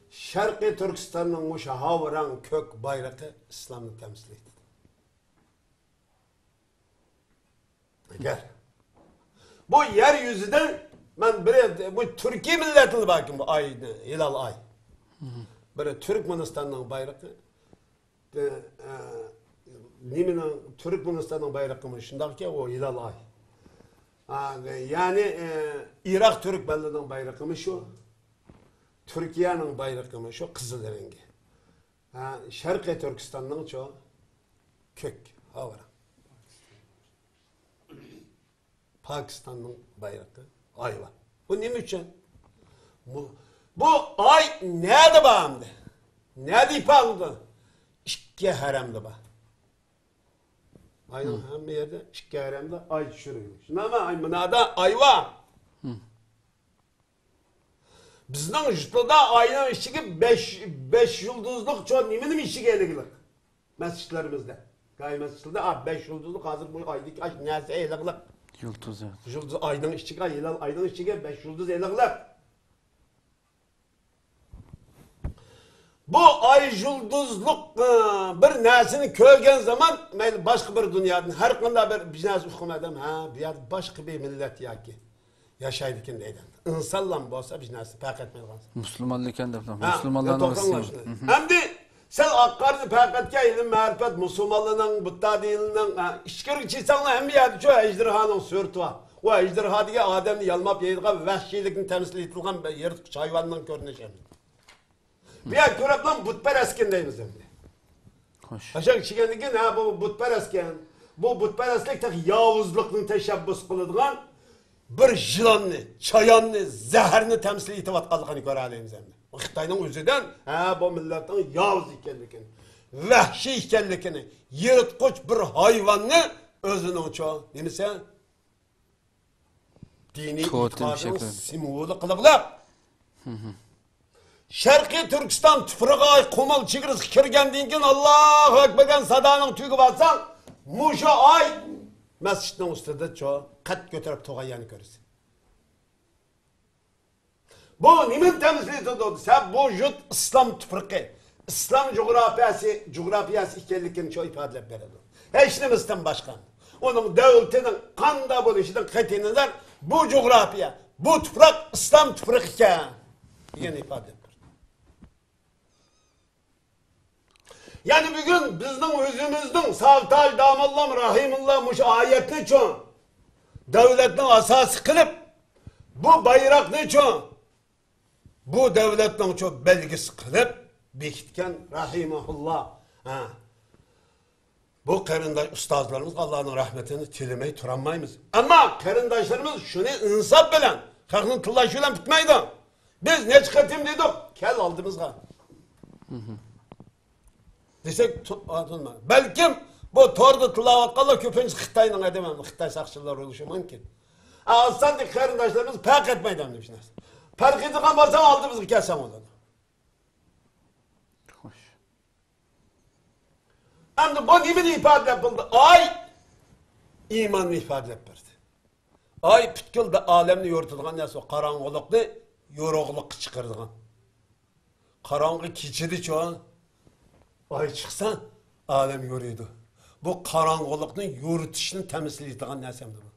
Sharqiy Turkistonning o'sha havrang ko'k bayrog'i islomni temsil etadi. Agar bu yeryüzüde ben bu Türkiye milletini bakın bu aydı, hilal ay. Böyle Türkmenistan'ın bayrağı, Türkmenistan'ın bayrağı şundak ki o hilal ay. Yani Irak Türk belliğinin bayrağı şu, Türkiye'nin bayrağı şu kızıl rengi. Şarkı Türkistan'ın çoğu kök havara. Pakistan'ın bayrağı ay var. Bu ne için? Bu ay nerede bağımdı? Nerede ifade? İki haremde bağ. Aynen hem yerde iki haremde ay düşürüyor. Şimdi ama ay bunada ay var. Bizden Jütlu'da ayın içi beş yıldızlık çoğu nimenin içi geliyor. Mescitlerimizde. Gayet mescitlerde 5 yıldızlık hazır bu aydık ay neyse eyleğler. Yıldız evet. Yıldız aydan içi hilal aydan içi 5 yıldız eyleğler. Bu ay yıldızlık bir nesini kölgen zaman başka bir dünyanın her konuda bir biznesi hükümetim bir yer başka bir millet yaki yaşaydıkken deydi. İnsanla bu olsa biznesi pek etmeyi kalsın. Müslümanlıkken de Müslümanların arasında. Hem de sen akkarını paketke ilim marifet Müslümanlığının, Buddha dininin işkirlik çiğsanla hem bir yerde çoğu ejderhanın sürtü var. O ejderha diye Adem'i yalmap yediği vahşilikini temsil edilen yırtık hayvandan görüneceğim. Bir yer görüp lan butperestken deyimiz hem de. Hoş. Aşağı kişigendeki ne bu butperestken bu butperestlik tek yavuzluqni teşebbüs kılıdığın bir jılanını, çayanını, zehrini temsil etip atqanlığını göre aleyimiz hem de. O Xitayning özüden bu milletin yavuz ikenlikini, vahşi ikenlikini, yırtqıç bir hayvanını özünün çoğu, nemese dini itiqadının simvolu kılıqlap. Şarkı Türkistan tüfrığa kumal çigiriz kirgendiğin gün Allahu Ekber'den sadanın tüyü batsan muşa ay mescidin üstünde çoğu kat götürüp toğayanı görürsün. Bu nimin temsil ediyordu? Sen bu jut İslam tüfrığı, İslam coğrafyası ikenlikini çoğu ifade ediyordu. Hiç nemizden başkan. Onun devletinin kanda buluşunun katineler bu coğrafya, bu tüfrık İslam tüfrığı iken yine ifade ediyor. Yani bugün bizden özümüzden savtal damallam rahimullah muş ayetli çoğun devletin asası kılıp bu bayraklı çoğun bu devletin çoğun belgisi kılıp bekitken rahimullah bu karındaş ustazlarımız Allah'ın rahmetini tilemeyi turanmayımız. Ama karındaşlarımız şunu insaf bilen kalkının tılaşıyla bitmeydi. Biz ne çıkartayım dedik kel aldığımızda. Desek tutma. Belki bu torda tilavat kala köpüncü Xitay'ın edemem. Xitay sakçılar oluşu mümkün. Alsan da karındaşlarımız pek etmeyden demişler. Perk edilen bazen aldığımızı kelsem oldu. Hoş. Hem de bu gibi ifade yapıldı. Ay imanını ifade yapıldı. Ay pütkülde alemni yortulgan neyse karanlıklı yoruluk çıkırdığın. Karanlık keçidi çoğun. Ay çıksa alem yoruyordu. Bu karanlıklıkın yorutuşunu temsil ettiğin nesemdir bu.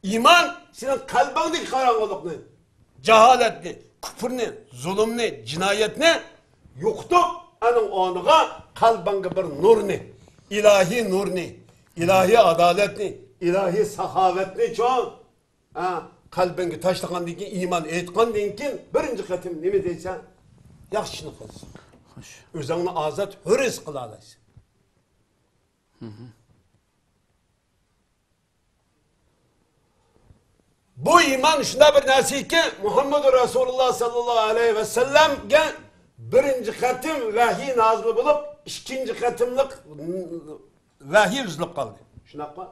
İman senin kalbindeki karanlıklıkını, cehaletini, küfürünü, zulümünü, cinayetini yoktu. Onun onuğa kalbinde bir nurunu, ilahi nurunu, ilahi adaletini, ilahi sahavetini çoğun. Kalbinde taşlagan deyin iman etkan deyin birinci katım ne mi deysen yaxşını kılsın. Özünü azat hürriz kılalasın. Bu iman şunda bir nasi ki Muhammed Resulullah sallallahu aleyhi ve sellem'ge birinci katım vahiy nazil bulup ikinci katımlık vahiy üzülüp kaldı. Şuna bak.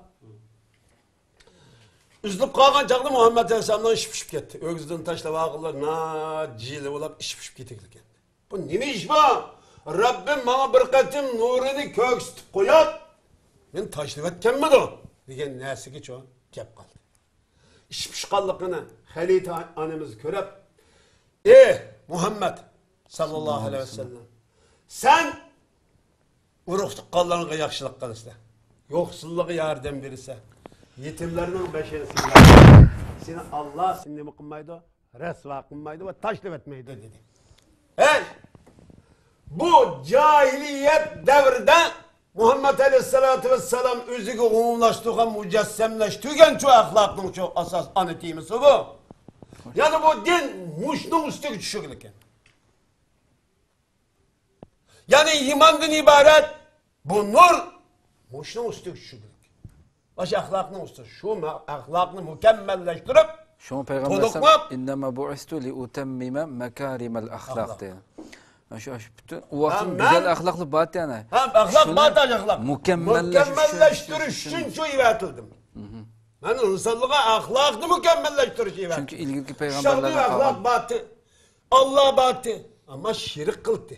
Üzülüp kalgan çağda Muhammed Aleyhisselam'dan işip gitti. Ögüzden taşla vakıllar na cili olup işip gitti. Bu neymiş bu? Rabbim bana bir katım nurunu köksütüp koyar. Ben taşlıp etken mi o? Degen nesi ki çoğun kep kaldı. İşpişkallıkını Halid annemiz körep. Muhammed sallallahu aleyhi ve sellem. Sen uruk tıkkallarına yakşılık kılırsa, yoksulluğu yardım verirse, yetimlerinin beşerisi seni Allah seni mi kılmaydı, resva kılmaydı ve taşlıp etmeydi dedi. Bu cahiliyet devrinde Muhammed Aleyhisselatü Vesselam özüge umumlaştırgan, mücessemleştürgen çoğu ahlakının çoğu asas anıtıyımısı bu. Yani bu din muşnun üstü düşürülürken. Yani imandan ibaret bu nur muşnun üstü düşürülürken. Baş ahlakının üstü. Şu ahlakını mükemmelleştirip Şunu Peygamber innema bu'istu li utemmime mekarimel ahlak diye. Şu bütün o vaktin güzel ahlaklı bat yani. Ahlak bat ahlak. Mükemmelleştiriş için şu ivetildim. Ben insanlığa ahlakını mükemmelleştiriş ivetildim. Çünkü ilgili peygamberlerden kalan. Ahlak batı. Allah batı. Ama şirk kıldı.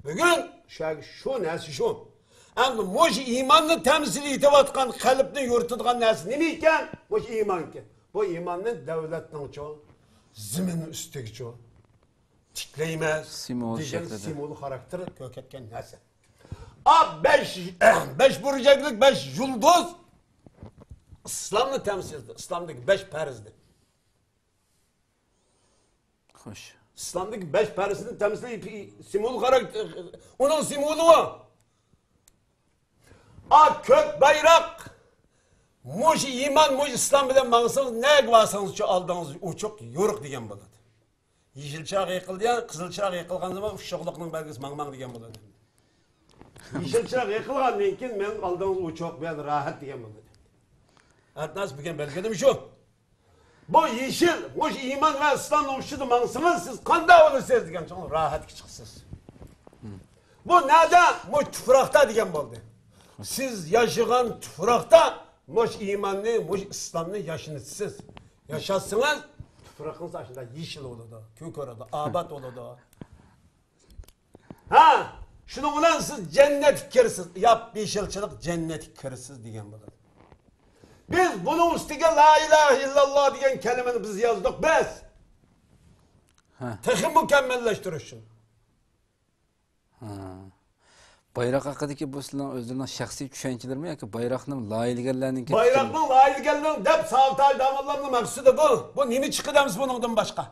Bugün şu nesi şu. Ama muş imanını temsil etivatkan kalbini yurtutkan nesi ne iken? Muş iman iken. Bu imanın devletinin çoğu. Ziminin üstteki çoğu. Tikleyemez. Simolu karakteri kök etken nesi. Beş burcaklık, beş yıldız İslam'ı temsil ediyor. İslam'daki beş perizdi. Hoş. İslam'daki beş perizini temsil ediyor. Simolu karakter. Onun simolu var. Kök bayrak. Muş iman, muş İslam bilen bağırsanız ne varsanız şu aldığınız uçuk yoruk diyen buladı. Yeşil çağ yıkıldı ya, kızıl çağ yıkılgan zaman uşaklıkның belgesi mağmağ diyen buladı. Yeşil çırak yıkılgandan keyin men aldığınız uçak ben rahat degan bo'ldi. Atnas bugün belgedim şu. Bu yeşil, bu iman ve İslam uçudu mansınız siz kanda olursunuz degan çok rahat çıksınız. Bu neden? Bu tufrakta degan bo'ldi. Siz yaşayan tufrakta muş imanlı, muş İslamlı yaşınızsız. Yaşasınız, tufrakınız aşında yeşil olurdu, kök olurdu, abat olurdu. Ha, şunu ulan siz cennet kirsiz, yap yeşilçilik cennet kirsiz degan bo'ladi. Biz bunun üstüge la ilahe illallah diyen kelimeni biz yazdık biz. Tıkı mükemmelleştiriş için. Bayrak haqidagi bu sizlarning o'zlaringizning shaxsiy tushunchalarmi yoki bayroqning loyihalarning Bayrakning loyihalarning deb savtay damallarning maqsadi bu. Bu nima chiqidamiz buningdan boshqa?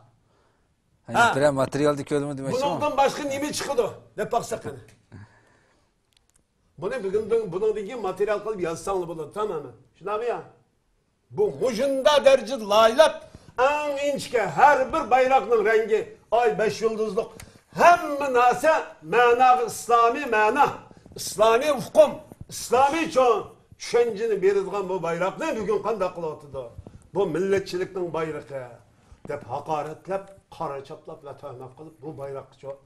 Ha, bir materialni ko'rdim demoqchi. Buningdan boshqa nima chiqidi? deb baqsak qani. Buni buningdagi material qilib yozsang bo'ladi, tamommi? Shunaqmi ya? Bu mujunda derece laylap en inçke her bir bayrakның rengi ay 5 yıldızlık hem nase mana İslami mana İslami hukum İslami çoğun düşünceni verilgan bu bayrak ne bugün kanda kılatıdı bu milletçiliknin bayrağı dep hakaretlep kara çaplap ve töhmet kılıp bu bayrak çoğun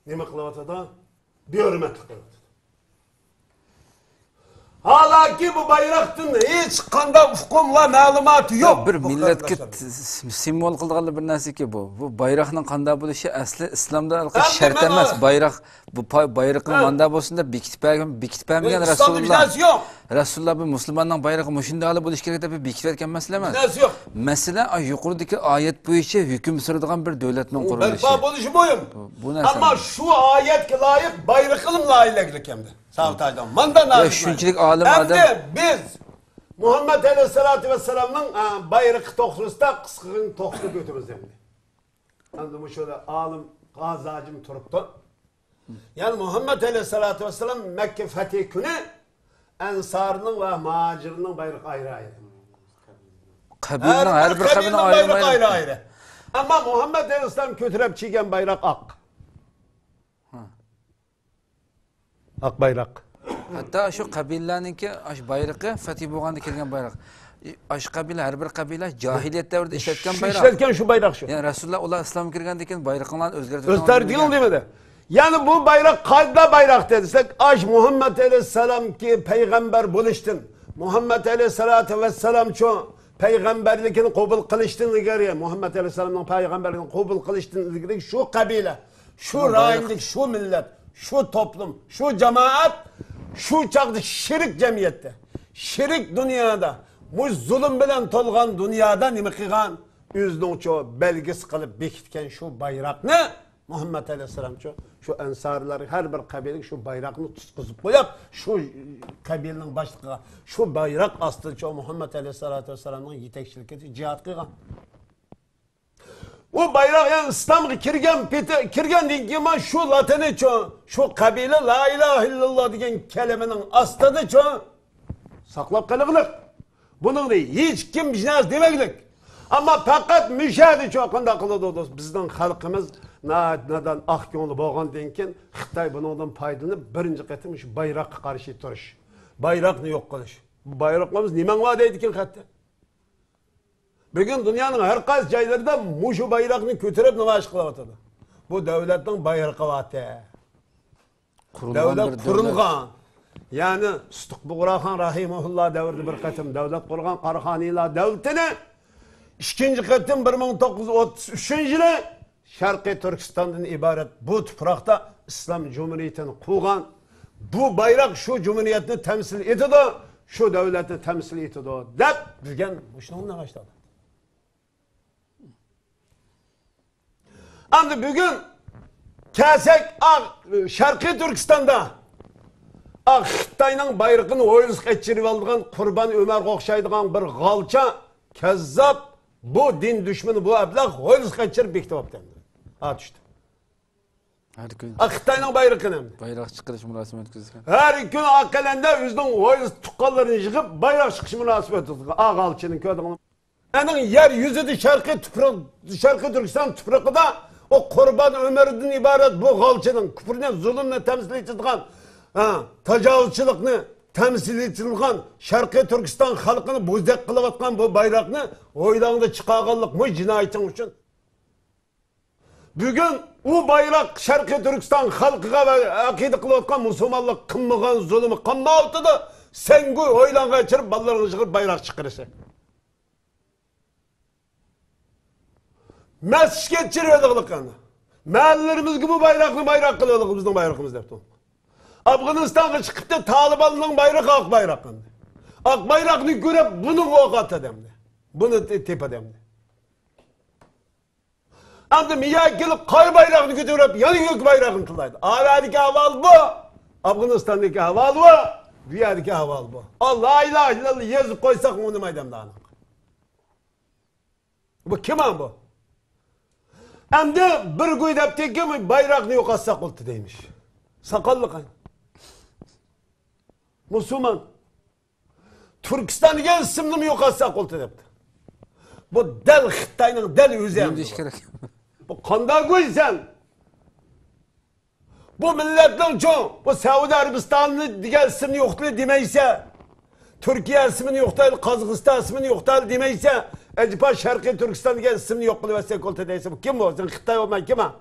nime kılatıdı bir hürmet kılatıdı. Hala ki bu bayraktın hiç kanda hukumla malumatı yok. Bir milletke simbol kıldığı bir narsa ki bu. Bu bayrakның kanda bo'lishi asli İslamda şart emas. Bayrak bu bayrağın manda bo'lsin deb bekitib bergan Rasululloh. Rasululloh bu musulmonning bayrog'i mushunday bo'lishi kerak deb bekitib aytgan masala emas. Masala yuqoridagi oyat bo'yicha hukm suradigan bir davlatning qurilishi. Berpa bo'lishi bo'yin. Ama şu ayetga loyiq bayrog'im loyiqlik hamda. Savtaydan. Manda nazır. Shunchalik olim adam. Biz Muhammed Aleyhisselatü Vesselam'ın bayrağı to'g'risida qisqagina to'xtab o'tamiz endi. Endi bu şöyle alim G'azacim turibdi. Yani Muhammed Aleyhisselatü Vesselam Mekke fethi günü Ensarının ve Muhacirinin bayrağı ayrı ayrı. Her bir kabilenin ayrı ayrı. Ama Muhammed Aleyhisselam kötürep çiğen bayrak ak. Ak bayrak. Hatta şu kabileninki bayrağı fethi bo'lganda kelgan bayrak. Aş kabile her bir kabile cahiliyet devrinde işletken bayrak. İşletken şu bayrak şu. Yani Resulullah ular İslam'a kirganda keyin bayraklarni o'zgartirdi. O'zgartirgan demedi. Yani bu bayrak qayda bayrak desek, aş Muhammed Aleyhisselam ki peygamber bo'lishdan, Muhammed Aleyhisselatü Vesselam şu peygamberlikini qabul qilishdan ilgari, Muhammed Aleyhisselam'ın peygamberlikini qabul qilishdan ilgari şu kabile, şu rayonlik, şu millet, şu toplum, şu cemaat, şu çağda şirik cemiyette, şirik dünyada, bu zulüm bilen tolgan dünyada nima qilgan? O'zining cho belgisi qilib bekitgan şu bayrak ne? Muhammed Aleyhisselam şu ensarlar her bir kabile şu bayrakını tutqizib qo'yib, şu kabilenin başlığı şu bayrak astı cho Muhammed Aleyhisselatü Vesselam'ın yetekçiliketi cihat qilgan. O bayrak yani İslam'a kirgen deyken şu latini şu kabile la ilahe illallah degan kelimenin astadı cho saklap kalıqlık. Bunun da hiç kim jinaz demeklik. Ama fakat müşahede çoğunda kılıdı bizden halkımız nadan ah ko'ngli bo'lgandan keyin Xitoy bundan foydalanib birinchi qatim shu bayroqqa qarshi turish, bayroqni yo'q qilish. Bu bayroqimiz nima va deydi ekan hatto. Bugün dünyanın her qaysi joylarida mushu bayroqni ko'tarib nimoyish qilyapti. Bu davlatning bayroqi vati. Davlat qurilgan. Yani Istiqbolxon rahimahulloh davrida bir qatim davlat qurgan Qarxoniylar davlatini ikkinchi qatim 1933-yili Şarkı Türkistan'dan ibaret bu toprakta İslam Cumhuriyeti'ni kurgan bu bayrak şu Cumhuriyetini temsil ediyor, şu devleti temsil ediyor. Dep bugün şununla başladı. Ama bugün kesek Şarkı Türkistan'da Xitayning bayrağını oyuz geçirip aldığın Kurban Ömer Qo'xshaydigan bir g'alcha kezzap bu din düşmanı bu ablah oyuz geçirip bekliyordu. Ha düştü. Xitayning bayrağını. Bayrak çıkış münasebet ötküzgan. Her gün akalanda o'zining oyuz tuqqanlarini yig'ib bayroq chiqish münasebet ötküzgan. G'alchining ko'rdigan. Aning yer yüzüde Şarkı Türkistan tuprog'ida O kurban ömründen ibaret bu halçının küfrüne, zulümle temsil edilgan, tecavüzçılıkını temsil edilgan, Şarkı Türkistan halkını buzdak kılıp atkan bu bayrakını oylarında çıkarganlık mı cinayetin için? Bugün o bayrak Şarkı Türkistan halkıga ve akide kılıp atkan Müslümanlık kınmıgan zulümü kanma altıda sen koy oylan geçirip ballarını çıkıp bayrak çıkarırsa. Mescid geçiriyorduk yani. Mahallelerimiz gibi bayrak kılıyorduk bizden bayrağımız defter. Afganistan'a çıkıp da Taliban'ın bayrağı ak bayrak. Ak bayrakını görüp bunu ok at edemdi. Bunu tep edemdi. Ama miya gelip kay bayrağını götürüp yanı gök bayrağını kılaydı. Ağrı'daki haval bu. Afganistan'daki haval bu. Dünyadaki haval bu. Allah ilahe illallah yazıp koysak onu maydam dağınık. Bu kim bu? Hem de bir güydepti ki bayrağını yok atsak oldu deymiş. Sakallı kan. Müslüman. Türkistan'ı gel isimli mi yok atsak oldu deyipti. Bu del Xitay'ın del üzerinde. Bu kanda koysan. Bu milletin çoğu. Bu Saudi Arabistan'ı diğer isimli yoktu demeyse. Türkiye ismini yoktu, Kazakistan ismini yoktu demeyse. Acaba Şarkı Türkistan'ı gel isimli yok kılı ve sekolta deyse. Bu kim bu? Sen Xitay olmayan kim ha?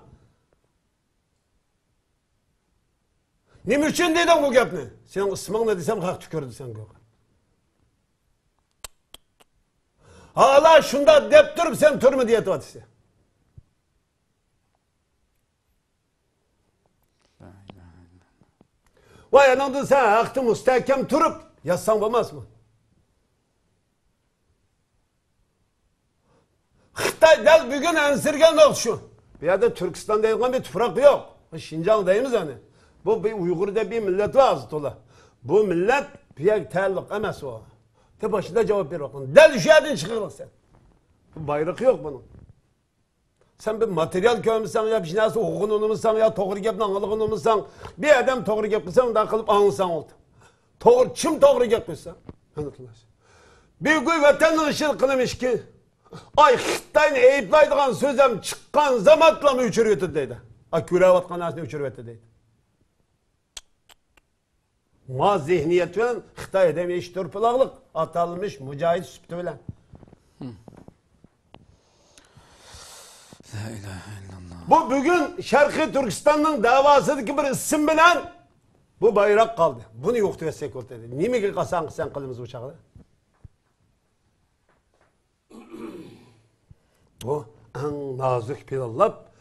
Ne için dedin bu gapni? Senin ismin ne desem hak tükürdü sen gök. Hala şunda dep durup sen turmu diye tuvatisi. Vay anandın sen haktı müstehkem turup yazsan olmaz mı? Xitay del bugün ensirgen ol şu. Bir yerde Türkistan deyilgen bir tufrak yok. Şincan deyimiz hani. Bu bir Uygur'da bir millet var azıtola. Bu millet bir terlik emez o. Te başında cevap ver bakın. Del üşüyedin çıkırın sen. Bu bayrak yok bunun. Sen bir materyal koymuşsan ya bir şey nasıl okunulmuşsan ya doğru yapın anılınmışsan bir adam doğru yapmışsan da kılıp anılsan oldu. Doğru, kim doğru yapmışsan? Bir gün vatanın ışıl kılmış ki ay Xitay'ın eyiplaydıgan sözüm çıkan zamatla mı uçuruyordu dedi. Ay kürevatkan asını uçuruyordu dedi. Ma zihniyet bilen Xitay demeye iş törpülağlık atalmış mücahit süptü bilen. La ilahe illallah. Bu bugün Şarkı Türkistan'ın davasıdaki bir isim bilen bu bayrak kaldı. Bunu yoktu ve sekol dedi. Niye mi kasan sen kılımız uçağı? Bu en nazik pilallap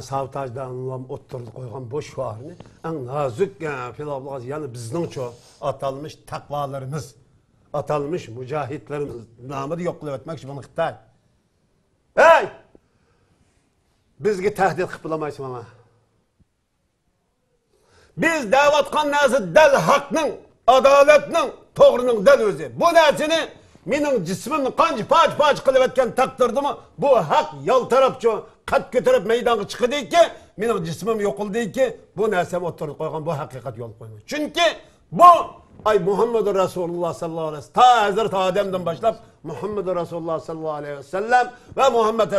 savtajda anlam oturdu koygan boş varını en nazik pilallap yani bizden çok atalmış takvalarımız atalmış mücahitlerimiz namını yokluyor etmek için bunu Xitay. Hey! Bizge tehdit kıpılamayız ama. Biz davatkan nazı del hakkının, adaletinin, doğrunun del özü. Bu nesini minin cismini kancı paç kılıp etken taktırdı mı bu hak yaltarapçı kat götürüp meydanı çıkı değil ki minin cismim yokul değil ki bu nesem oturup koygan bu hakikat yol koymuş. Çünkü bu ay Muhammed Resulullah sallallahu aleyhi ve sellem ta Hazreti Adem'den başlayıp Muhammed Resulullah sallallahu aleyhi ve sellem ve Muhammed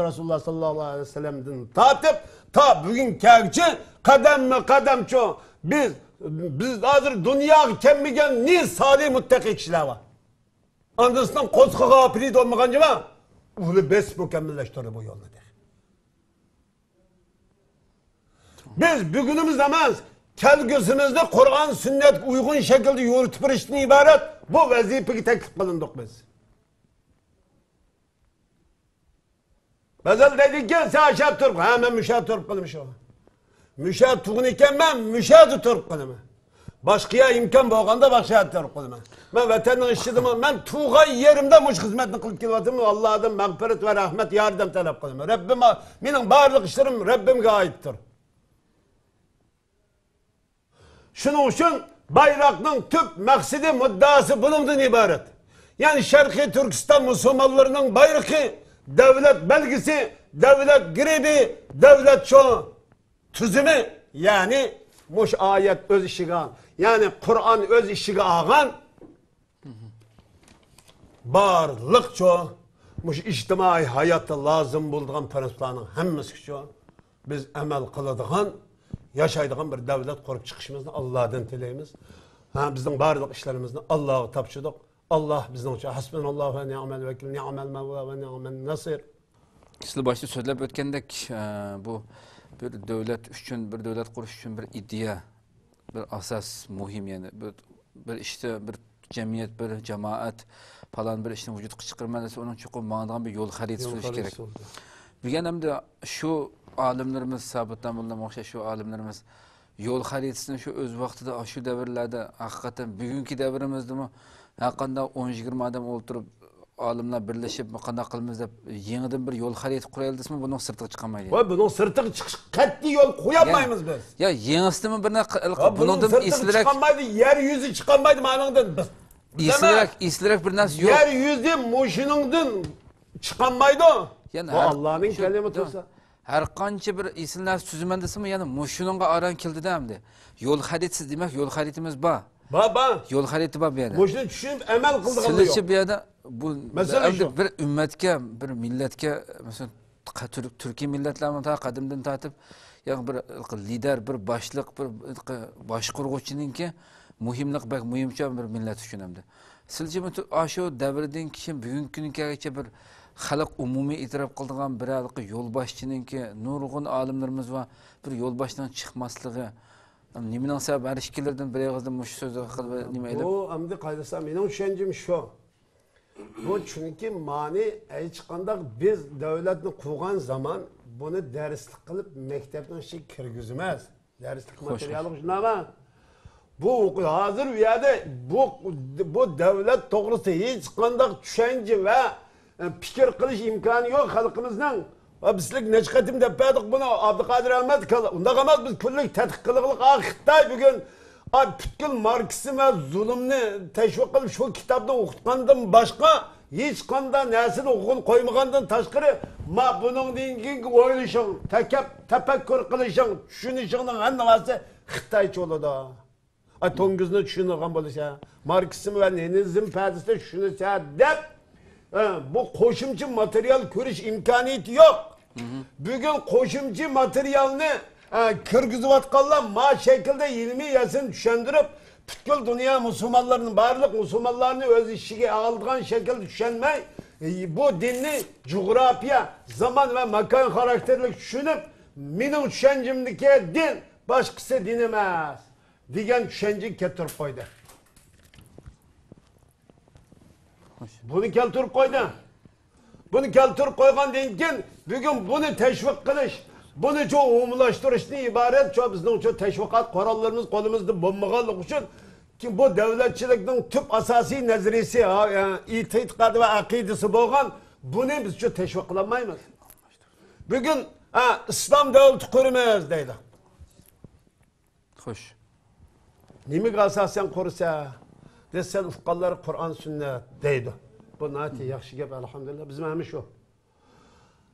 Resulullah sallallahu aleyhi ve sellem'den tatip ta bugün kâgçi kadem çoğu biz hazır dünya kemmigen ni salih muttaki kişiler var. Andısından koskoga pirit olmagancı var. Ulu bes mükemmelleştiriyor bu yolda der. Biz bugünümüz demez kelgüsümüzde Kur'an sünnet uygun şekilde yürütüp işten ibaret bu vazifeyi teklif kılındık biz. Bezel dedik ki sen aşağı Türk. Hemen müşahit Türk kılmış o. Müşahit Türk'ün iken ben müşahit Türk kılımı. Başkaya imkan boğanda başka Türk kılımı. Ben vatanın işçidim. Ben tuğay yerimde muş hizmetini kılıp kilvatımı Allah'dan mağfiret ve rahmet yardım talep kılımı. Rabbim, benim bağırlık işlerim Rabbim'e aittir. Şunun için bayrakның tüp maksidi muddası bunundan ibaret. Yani Şarkı Türkistan Müslümanlarının bayrağı, devlet belgesi, devlet gribi, devlet çoğu tüzümü yani muş ayet öz işiğe yani Kur'an öz işiğe ağan barlık çoğu mush ijtimoiy hayotda lozim bo'lgan prinsiplarning hammasi uchun biz amal qiladigan, yashaydigan bir davlat qurib chiqishimizni Allohdan tilaymiz. Ha, bizning barliq ishlarimizni Allohga topshirdik. Alloh bizning uchun hasbunallohu va ni'mal vakil, ni'mal mavla va ni'mal nasir. Sizlar boshida so'zlab o'tgandek, bu bir davlat uchun, bir davlat qurish uchun bir ideya, bir asos muhim, ya'ni bir ishda bir jamiyat, bir jamoat falan bir ishni vujudga chiqarmasa, uning chuqur ma'nodan bir yo'l xaritasi bo'lishi kerak. Bugun hamda shu olimlarimiz, Sabitdan bilan o'xshash shu olimlarimiz yo'l xaritasini shu o'z vaqtida shu davrlarda haqiqatan bugungi davrimizdami haqiqatan 10-20 odam o'ltirib olimlar birlashib qanday qilamiz deb yangidan bir yo'l xaritasi quraylik desmi, bundan sirtiga chiqamaydi. Voy, bundan sirtiga chiqish qat'iy yo'l qo'ya olmaymiz biz. Ya yangisini bir bundan eslirak chiqamaydi, yer yuzi chiqamaydi ma'nodan biz. Eslirak bir narsa yo'q. Yer yuzi mushiningdan chiqamaydi. Yani bu Allohning kalimati bo'lsa. Har qancha bir esli narsa tuziman desami, yana mushiningga aran keldi-da hamda. Yo'l xaritasi demak, yo'l xaritamiz bor. Baba. Yo'l xaritasi bor bu yerda. Mushni tushunib amal qildigan yo'q. Sizlarcha bu yerda bu bir ummatga, bir millatga, masalan, Turkiy millatlarning ta qadimdan tortib, yani bir lider, bir boshliq, bir boshqaruvchininki muhimlik bak muhimcha bir millat uchun hamda. Sizlarcha shu davrdan keyin bugungi kungacha bir xalq umumiy e'tirof qildigan bir yo'lboshchininki nurg'un olimlarimiz va bir yo'lboshdan chiqmasligi nimaning sabab har ikkilardan bir og'izdan mush so'zni qilib nima edi? Bu amdi qaydasam mening tushunchim shu. Bu chunki ma'ni hech qanday biz davlatni qurgan zaman buni darslik qilib maktabdan ichiga kirgizmas. Darslik materiali shunaqami? Bu hozir u yerda bu davlat to'g'risida hech qanday tushuncha va fikr qilish imkoni yo'q xalqimizning. Bizlik necha qatim deb berdik buni Abduqodir Ahmad qildi. Undaq emas, biz kunlik tadqiq qilib Xitoy bugun butkul Marksizm va zulmni tashviq qilib shu kitobni o'qitgandan boshqa hech qanday narsani o'qib qo'ymagandan tashqari ma buningdan keyin o'ylashing, tafakkur qilishing, tushunishingning hammasi Xitoycha bo'ladi. To'ngizni tushungan bo'lsa, Marksizm va Leninizm fazisida tushunsa deb bu qo'shimcha material ko'rish imkoniyati yo'q. Bugun qo'shimcha materialni kirgizayotganlar ma shaklda ilmiy yasin tushundirib, butkul dunyo musulmonlarining barliq musulmonlarni o'z ishiga olgan shaklda tushunmay, bu dinni coğrafya, zaman va makon xarakterli tushunib, mening tushunchimdagi din boshqasi din emas degan tushuncha keltirib qo'ydi. Bunu keltirib qo'ydi. Buni keltirib qo'ygandan keyin bugun buni tashviq qilish, buni cho'q umumlashtirishdan iborat cho'q bizning uchun tashviqot qurollarimiz qo'limizda bo'lmaganligi uchun ki bu davlatchilikning tub asosiy nazariyasi, e'tiqodi va aqidasi bo'lgan, buni biz uchun tashviq qila olmaymiz. Bugun islom davlati quramiz deydi. Xo'sh. Nimaga asosan qursa? Desel ufqallar Kur'an sünnet deydi. Bu nati yaxshi gap elhamdülillah bizim hem şu.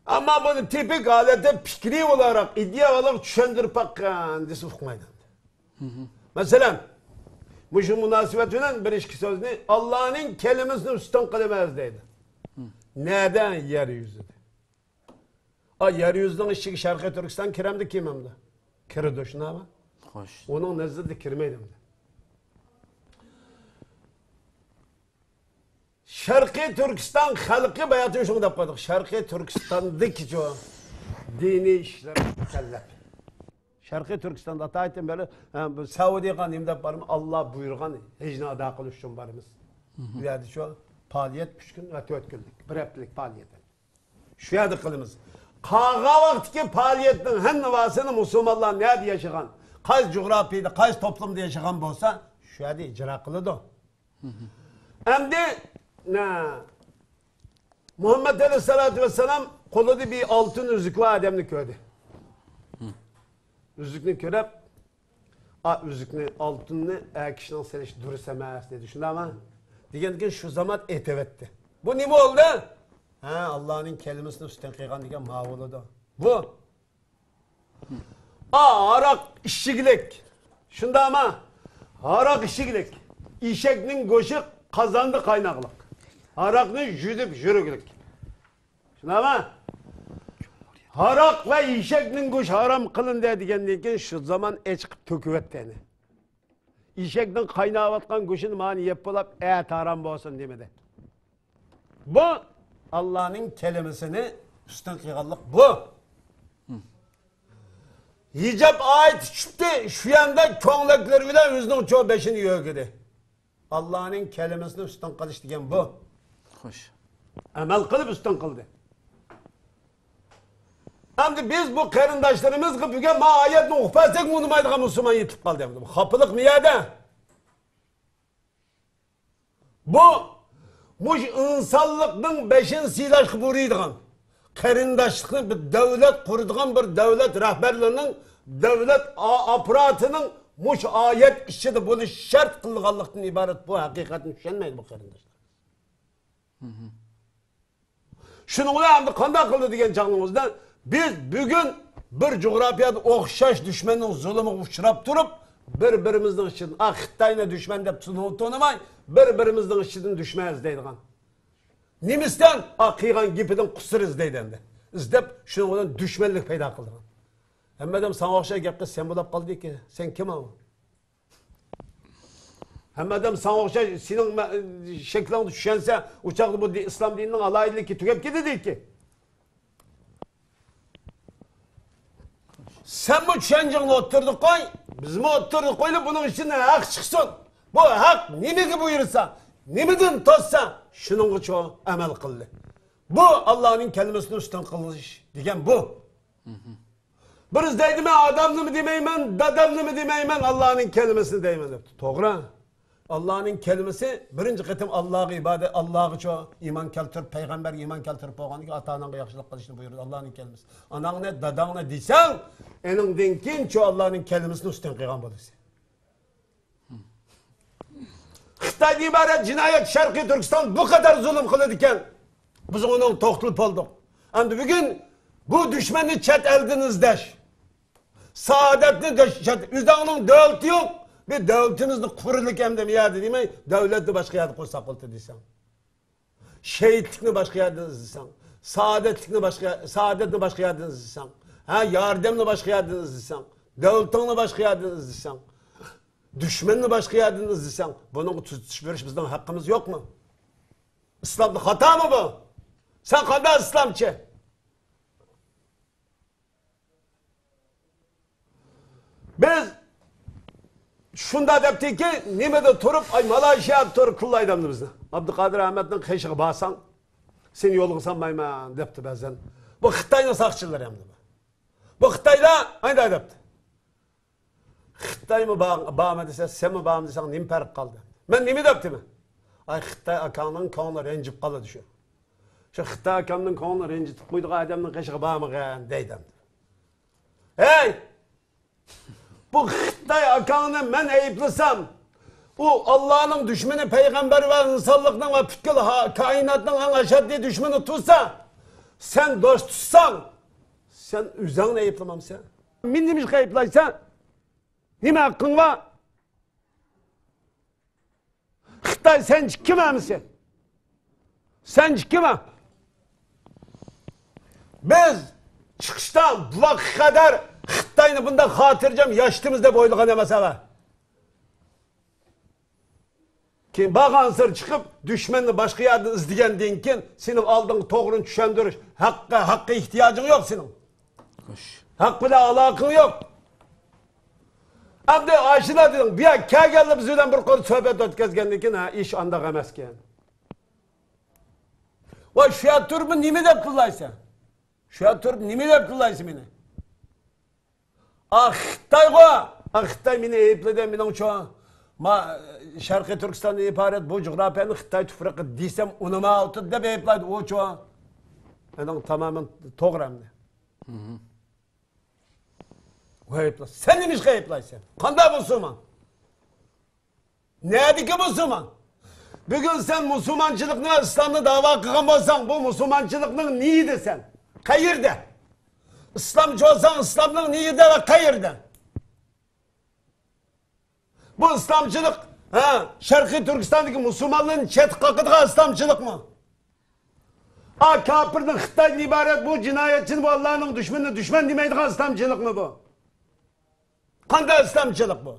Ama bunu tipik halde fikri olarak, iddia olarak düşündürüp bakkan desi ufqmaydı. Mesela bu şu münasebetinden bir işki sözünü Allah'ın kelimesini üstten kılamaz deydi. Neden yeryüzüde? Yeryüzünden işçi Şarkı Türkistan kiremdi kimemdi? Kirdi şuna ama. Hoş. Onun nezdinde kirmeydi. Şarkı Türkistan halkı bayatı şunu da koyduk. Şarkı Türkistan'daki çoğu dini işler mükellef. Şarkı Türkistan'da ataytım böyle Saudi'ye imdat barım Allah buyurgan hecne ada kılış için barımız. Bu yerde şu faaliyet 3 gün ve 4 günlük. Bir haftalık faaliyet. Şu yerde kılımız. Kağa vaktiki faaliyetin hem nivasını Müslümanlar nerede yaşayan, kaç coğrafyada, kaç toplumda yaşayan olsa şu yerde icra kılıdı. Hem de Muhammed Aleyhisselatü Vesselam kolunda bir altın üzük var adamını köydü. Üzükünü körep, üzükünü altınını kişinin seliş durusemez diye düşündü ama diyen şu zaman etevetti. Bu ne oldu? Allah'ın kelimesini üstten kıygan diyen mağuladı. Bu. Arak işçilik. Şunda ama arak işçilik. İşeknin koşu kazandı kaynaklık. Arakını jüdüp jürüklük. Şuna Harak ve işeknin kuş haram kılın dediğinden keyin şu zaman çıkıp töküvettiğini. İşeknin kaynavatkan kuşun mani yep bulup et haram olsun demedi. Bu Allah'ın kelimesini üstten kıygallık bu. Hicab ayet çıktı şu yanda köngлекleri bile özünün çoğu beşini yögüdü. Allah'ın kelimesini üstten kılış diyen bu. Hoş. Amel kılıp üstten kıldı. Şimdi biz bu karındaşlarımız gibi bugün ma ayetini okupasak mı unutmaydık Müslüman yetip kaldı. Kapılık mı yada? Bu insanlıkның beşin silaş kıburuyduğun, karındaşlıkın bir devlet kurduğun bir devlet rehberlerinin, devlet aparatının muş ayet işçide bunu şart kıldıqanlıktan ibaret bu hakikatin düşünmeyin bu karındaşlar. Şunu hem kanda kıldı diyen canlımızda biz bugün bir coğrafyada okşaş düşmenin zulümü uçurap durup birbirimizden için Xitayna düşman dep tanımay birbirimizden için düşmeyiz deydigan. Nimistan kıygan gipiden kusur izdeydende. İzdep şunu düşmanlık payda kıldıgan. Hemmedem sana okşay gepte sen bulap kaldı ki sen kim ama? Hemmedem sana okşay senin şeklini düşense uçaklı bu İslam dininin alaylı ki tükep gidi değil ki. Sen bu düşünceni oturduk koy, biz mi oturduk koyla bunun içinde hak çıksın. Bu hak nimi buyursa, nimidin tozsa, şunun çoğu amel kıldı. Bu Allah'ın kelimesini üstten kılış diyen bu. Biz deydi mi adamlı mı demeymen, dadamlı mı demeymen Allah'ın kelimesini deymen. Doğru. Allah'ın kelimesi birinci kıtım Allah'a ibadet, Allah'a çoğu iman keltirip, peygamber iman keltirip boğanı ki ata-ananğa yaxşılık kılışını buyurdu Allah'ın kelimesi. Anan ne, dadan ne deysen, enin dinkin çoğu Allah'ın kelimesini üstten kıygan bulursun. Xitay'da ibaret cinayet Şarkı Türkistan bu kadar zulüm kılıdıken biz onun toktulup olduk. Ama bugün bu düşmanı çet eldinizdeş. Saadetli çet, üzerinin devleti yok. Bir devletinizni kuruluk hem de miyadi değil mi? Devletni başka yerde kursak oldu desem. Şehitlikni başka yerde izlesem. Saadetlikni başka yerde izlesem. Yardımni başka yerde izlesem. Devletini başka yerde izlesem. Düşmanını başka yerden izlesen, bunun tutuş veriş bizden hakkımız yok mu? İslam'da hata mı bu? Sen kadar İslamçı. Biz şunda deptik ki, nimede turup, ay Malayşa'ya turup kullaydım bizni. Abdülkadir Ahmet'in kıyışığı basan, sen yolunu sanmayman depti bazen. Bu Xitay'ın sakçıları hem de. Bu Xitay'la aynı depti. Xitay mı bağım edese, sen mi bağım desen, nim fark kaldı. Ben nimi depti mi? Ay Xitay akanın kanunu rencip kalı düşüyor. Şu Xitay akanın kanunu rencip koyduğu adamın kıyışığı bağımı deydim. Hey! Bu Xitay akanını ben eyiplisem, bu Allah'ın düşmanı, peygamber ve insanlıktan ve pütkül kainattan en aşağı düşmanı tutsa, sen dost tutsan, sen üzerine eyiplemem sen. Min demiş eyiplaysan, nime hakkın var? Xitay sen kime misin? Sen kime? Biz çıkıştan bu vakit kadar Xitay'ını bundan hatırlayacağım yaşlımızda boyluğa ne mesela. Ki bağansır çıkıp düşmanını başka yerde izleyen dinkin senin aldığın toğrun düşendiriş hakkı ihtiyacın yok senin. Hakkıyla alakın yok. Hem de aşina dedim bir ay kâ geldi bizden bir konu sohbet ötkezgenlikin ha iş andak emezken. O şu turbu nimi de kıllaysa? Şu turbu nimi de kıllaysa beni? Xitay go! Xitay meni eypleden benim çoğu. Şarkı Türkistan'da ibaret bu coğrafyanın Xitay tüfraqı desem unuma altı dep eyplaydı o çoğu. Yani tamamen doğru hem de. O eyplaydı. Sen demiş ki eyplaysan. Kanda Müslüman? Neydi ki Müslüman? Bugün sen Müslümançılıkla İslam'da dava kılan olsan bu Müslümançılıkın neydi sen? Kayırda. İslamcı olsan İslam'ın neydi ve kayırda. Bu İslamcılık, Şarkı Türkistan'daki Müslümanlığın çet kakıdığı İslamcılık mı? Kafirning Xitoydan iborat bu jinoyatchini, bu Allohning dushmanini dushman demaydigan islomchilikmi bu? Qanday islomchilik bu?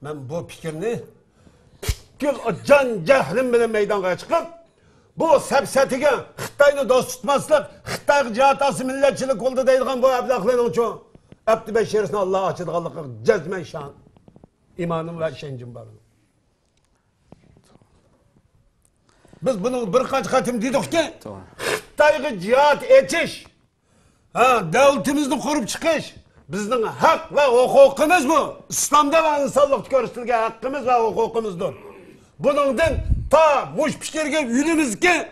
Men bu fikrni jon jahlim bilan maydonga chiqib, bu sapsatiga Xitoyni do'st tutmaslik, Xitoy jihati millatchilik bo'ldi deydigan bu ablaqlarning uchun Abdi Bashirovni Alloh ochadiganligiga jazman ishon. İmanım ve işencim var. Biz bunun bir kaç katım dedik ki, Xitoyga cihat etiş, devletimizni kurup çıkış, bizning hak ve hukukumuz bu. İslam'da ve insanlık görüştürge hakkımız ve hukukumuzdur. Bunundan ta muş fikirge yürümüz ki,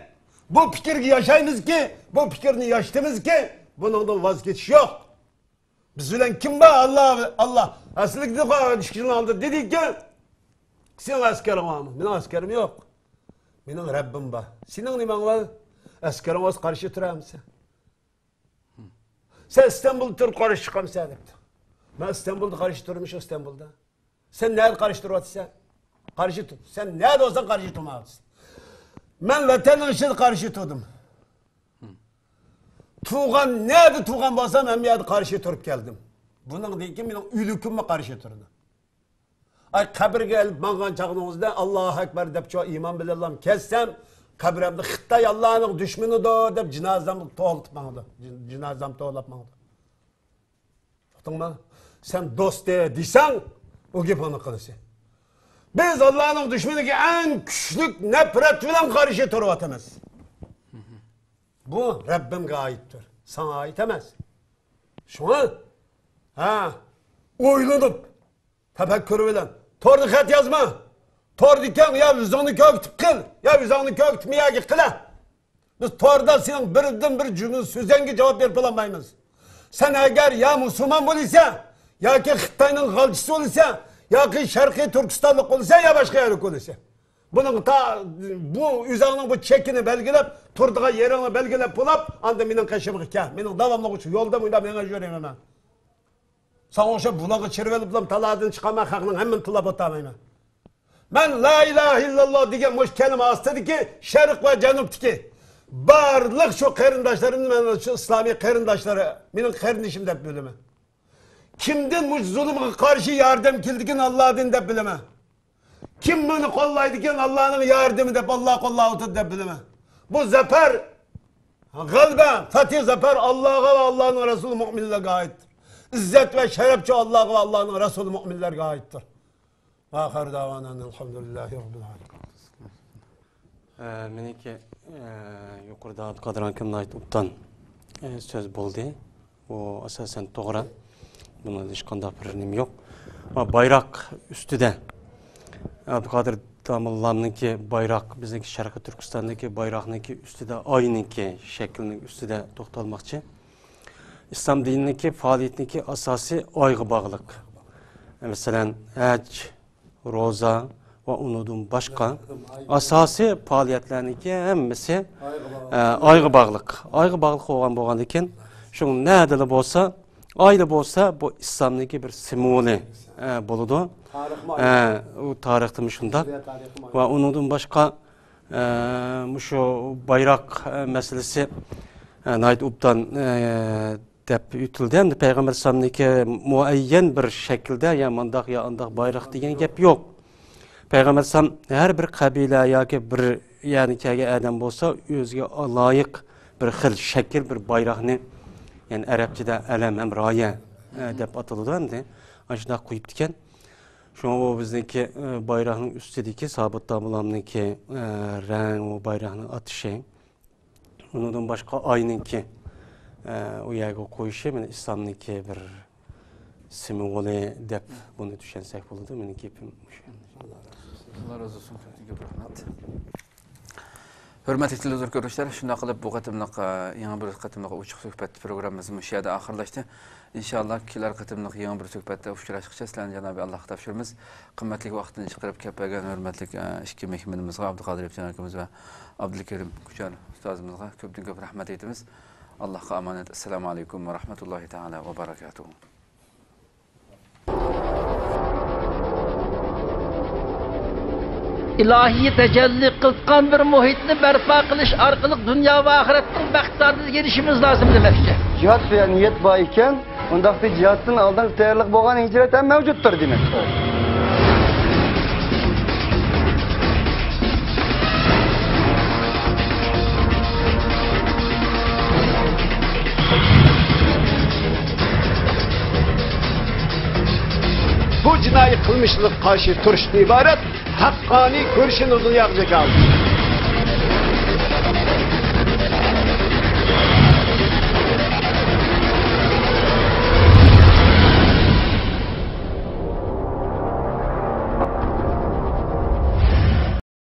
bu fikirge yaşayımız ki, bu fikirini yaşadığımız ki, bunundan vazgeçiş yok. Biz bilen kim var? Allah. Asılıkta koyuyor, işkisini aldı. Dedik ki, senin askerin var mı? Benim askerim yok. Benim Rabbim var. Senin nemen var? Askerin olsa karşı durar mısın? Sen İstanbul'da dur karşı çıkamsın dedi. Ben İstanbul'da karşı durmuşum İstanbul'da. Sen nerede karşı duruyorsun? Karşı tut. Sen nerede olsan karşı durmazsın. Ben vatanın için karşı tuttum. Tuğan nerede tuğan basam hem yerde karşı durup geldim. Bunun değil ki benim ülüküme karşı durdu. Ay kabirge gelip mangan çağınızda Allahu Ekber deyip çoğu iman bilallam kessem kabiremde Xitoy Allah'ın düşmanı da deyip cenazamı toğlatıp cenazamı toğlatmadı. Tuttun mu? Sen dost deysen o gibi onu kılırsın. Biz Allah'ın düşmanı ki en güçlük nefret bilen karşı duruvatımız. Bu Rabbim'e aittir. Sana ait emez. Şuna oylanıp tefekkür bilen torda xat yazma. Tordiken ya vizanı köktüp kıl. Ya vizanı köktüp ki kıla. Biz torda senin birden bir cümle sözenge cevap verip alamayız. Sen eğer ya Müslüman olursa, ya ki Xitoyning halçısı olursa, ya ki Şarkı Türkistanlık olursa ya başka yerlik olursa. Bunun ta bu üzerinin bu çekini belgilep, turduğu yerini belgilep bulap, anda benim kaşımı kâh. Benim davamlı uçu, yolda mıyla bana göreyim hemen. Sana oşa bulağı çirvelip bulam, taladın çıkamak hakkının hemen tulap otamayım. Ben la ilahe illallah diyen hoş kelime astadı ki, şerik ve canuptu ki, barlık şu kerindaşlarım, şu İslami kerindaşları, benim kerindişim de bileme. Kimden bu zulüme karşı yardım kildikin Allah'ın de bileme. Kim bunu kollaydıken Allah'ın yardımı deyip Allah kollaydı deyip bileme. Bu zafer, galbe, fatih zafer Allah'a ve Allah'ın Resulü müminlerine aittir. İzzet ve şerefçi Allah'a ve Allah'ın Resulü müminlerine aittir. Ve ahir davanan elhamdülillahi rabbil alemin. Meniki yukarıda Abdülkadir Hakim'in ait uptan söz buldu. O asasen doğru. Bunun hiç kanda bir önemi yok. Ama bayrak üstüde. Abdülkadir Damıllan'ınki bayrak, bizdeki Şarkı Türkistan'daki bayrağınınki üstüde aynıki şeklinin üstüde toxtalmakçı. İslam dinindeki faaliyetindeki asası aygı bağlılık. Mesela hac, roza ve unudun başka asası faaliyetlerindeki hemmesi aygı bağlılık. Aygı bağlılık olan boğandaki şunun ne adlı olsa, ayrı olsa bu İslam'daki bir simvoli buludu. O tarihte şunda ve onun başka şu bayrak meselesi nayt uptan dep ütüldü hem de Peygamber Sallallahu muayyen bir şekilde ya mandak ya andak bayrak diyen gap yok. Peygamber Sallallahu her bir kabile ya ki bir yani ki adam olsa özge layık bir xil şekil bir bayrağını yani Arapçada alam hem raya dep atıldı hem de aşağıda koyup diken. Şu an o bizdeki bayrağın üstündeki sabit damılamındaki renk o bayrağın atışı. Ondan başka aynınki o yağı koyuşu yani İslam'daki bir simvoli dep bunu düşünsek bulundu. Benim keyfim. Allah razı olsun. Hürmetli televizyon görüşler, şuna qilib bu qatimliq yangi bir qatimliq ochiq suhbat programmamiz shu yerda oxirlashdi. İnşallah kelar qatimliq yangi bir suhbatda uchrashguncha sizlarni Janobi Allohga topshiramiz. Qimmatli vaqtini chiqarib kelgan hurmatli ikki mehmonimizga Abdulqodir akamiz va Abdulkarim Kuchar ustozimizga ko'pdan ko'p rahmat aytamiz. Allohga omonat. Assalomu alaykum va rahmatullohi taala va barakatuh. ilohiy tajalli qilgan bir muhitni barpo qilish orqali dunyo va oxiratning baxtlarga erishimiz lozim demoqchi. Cihat veya niyet var iken, ondaki cihatın aldan tayyorlik bo'lgan hicret ham mevcuttur demek. Bu cinayi kılmışlık karşı turuştan ibaret hakkani görüşün uzun yapacak aldı.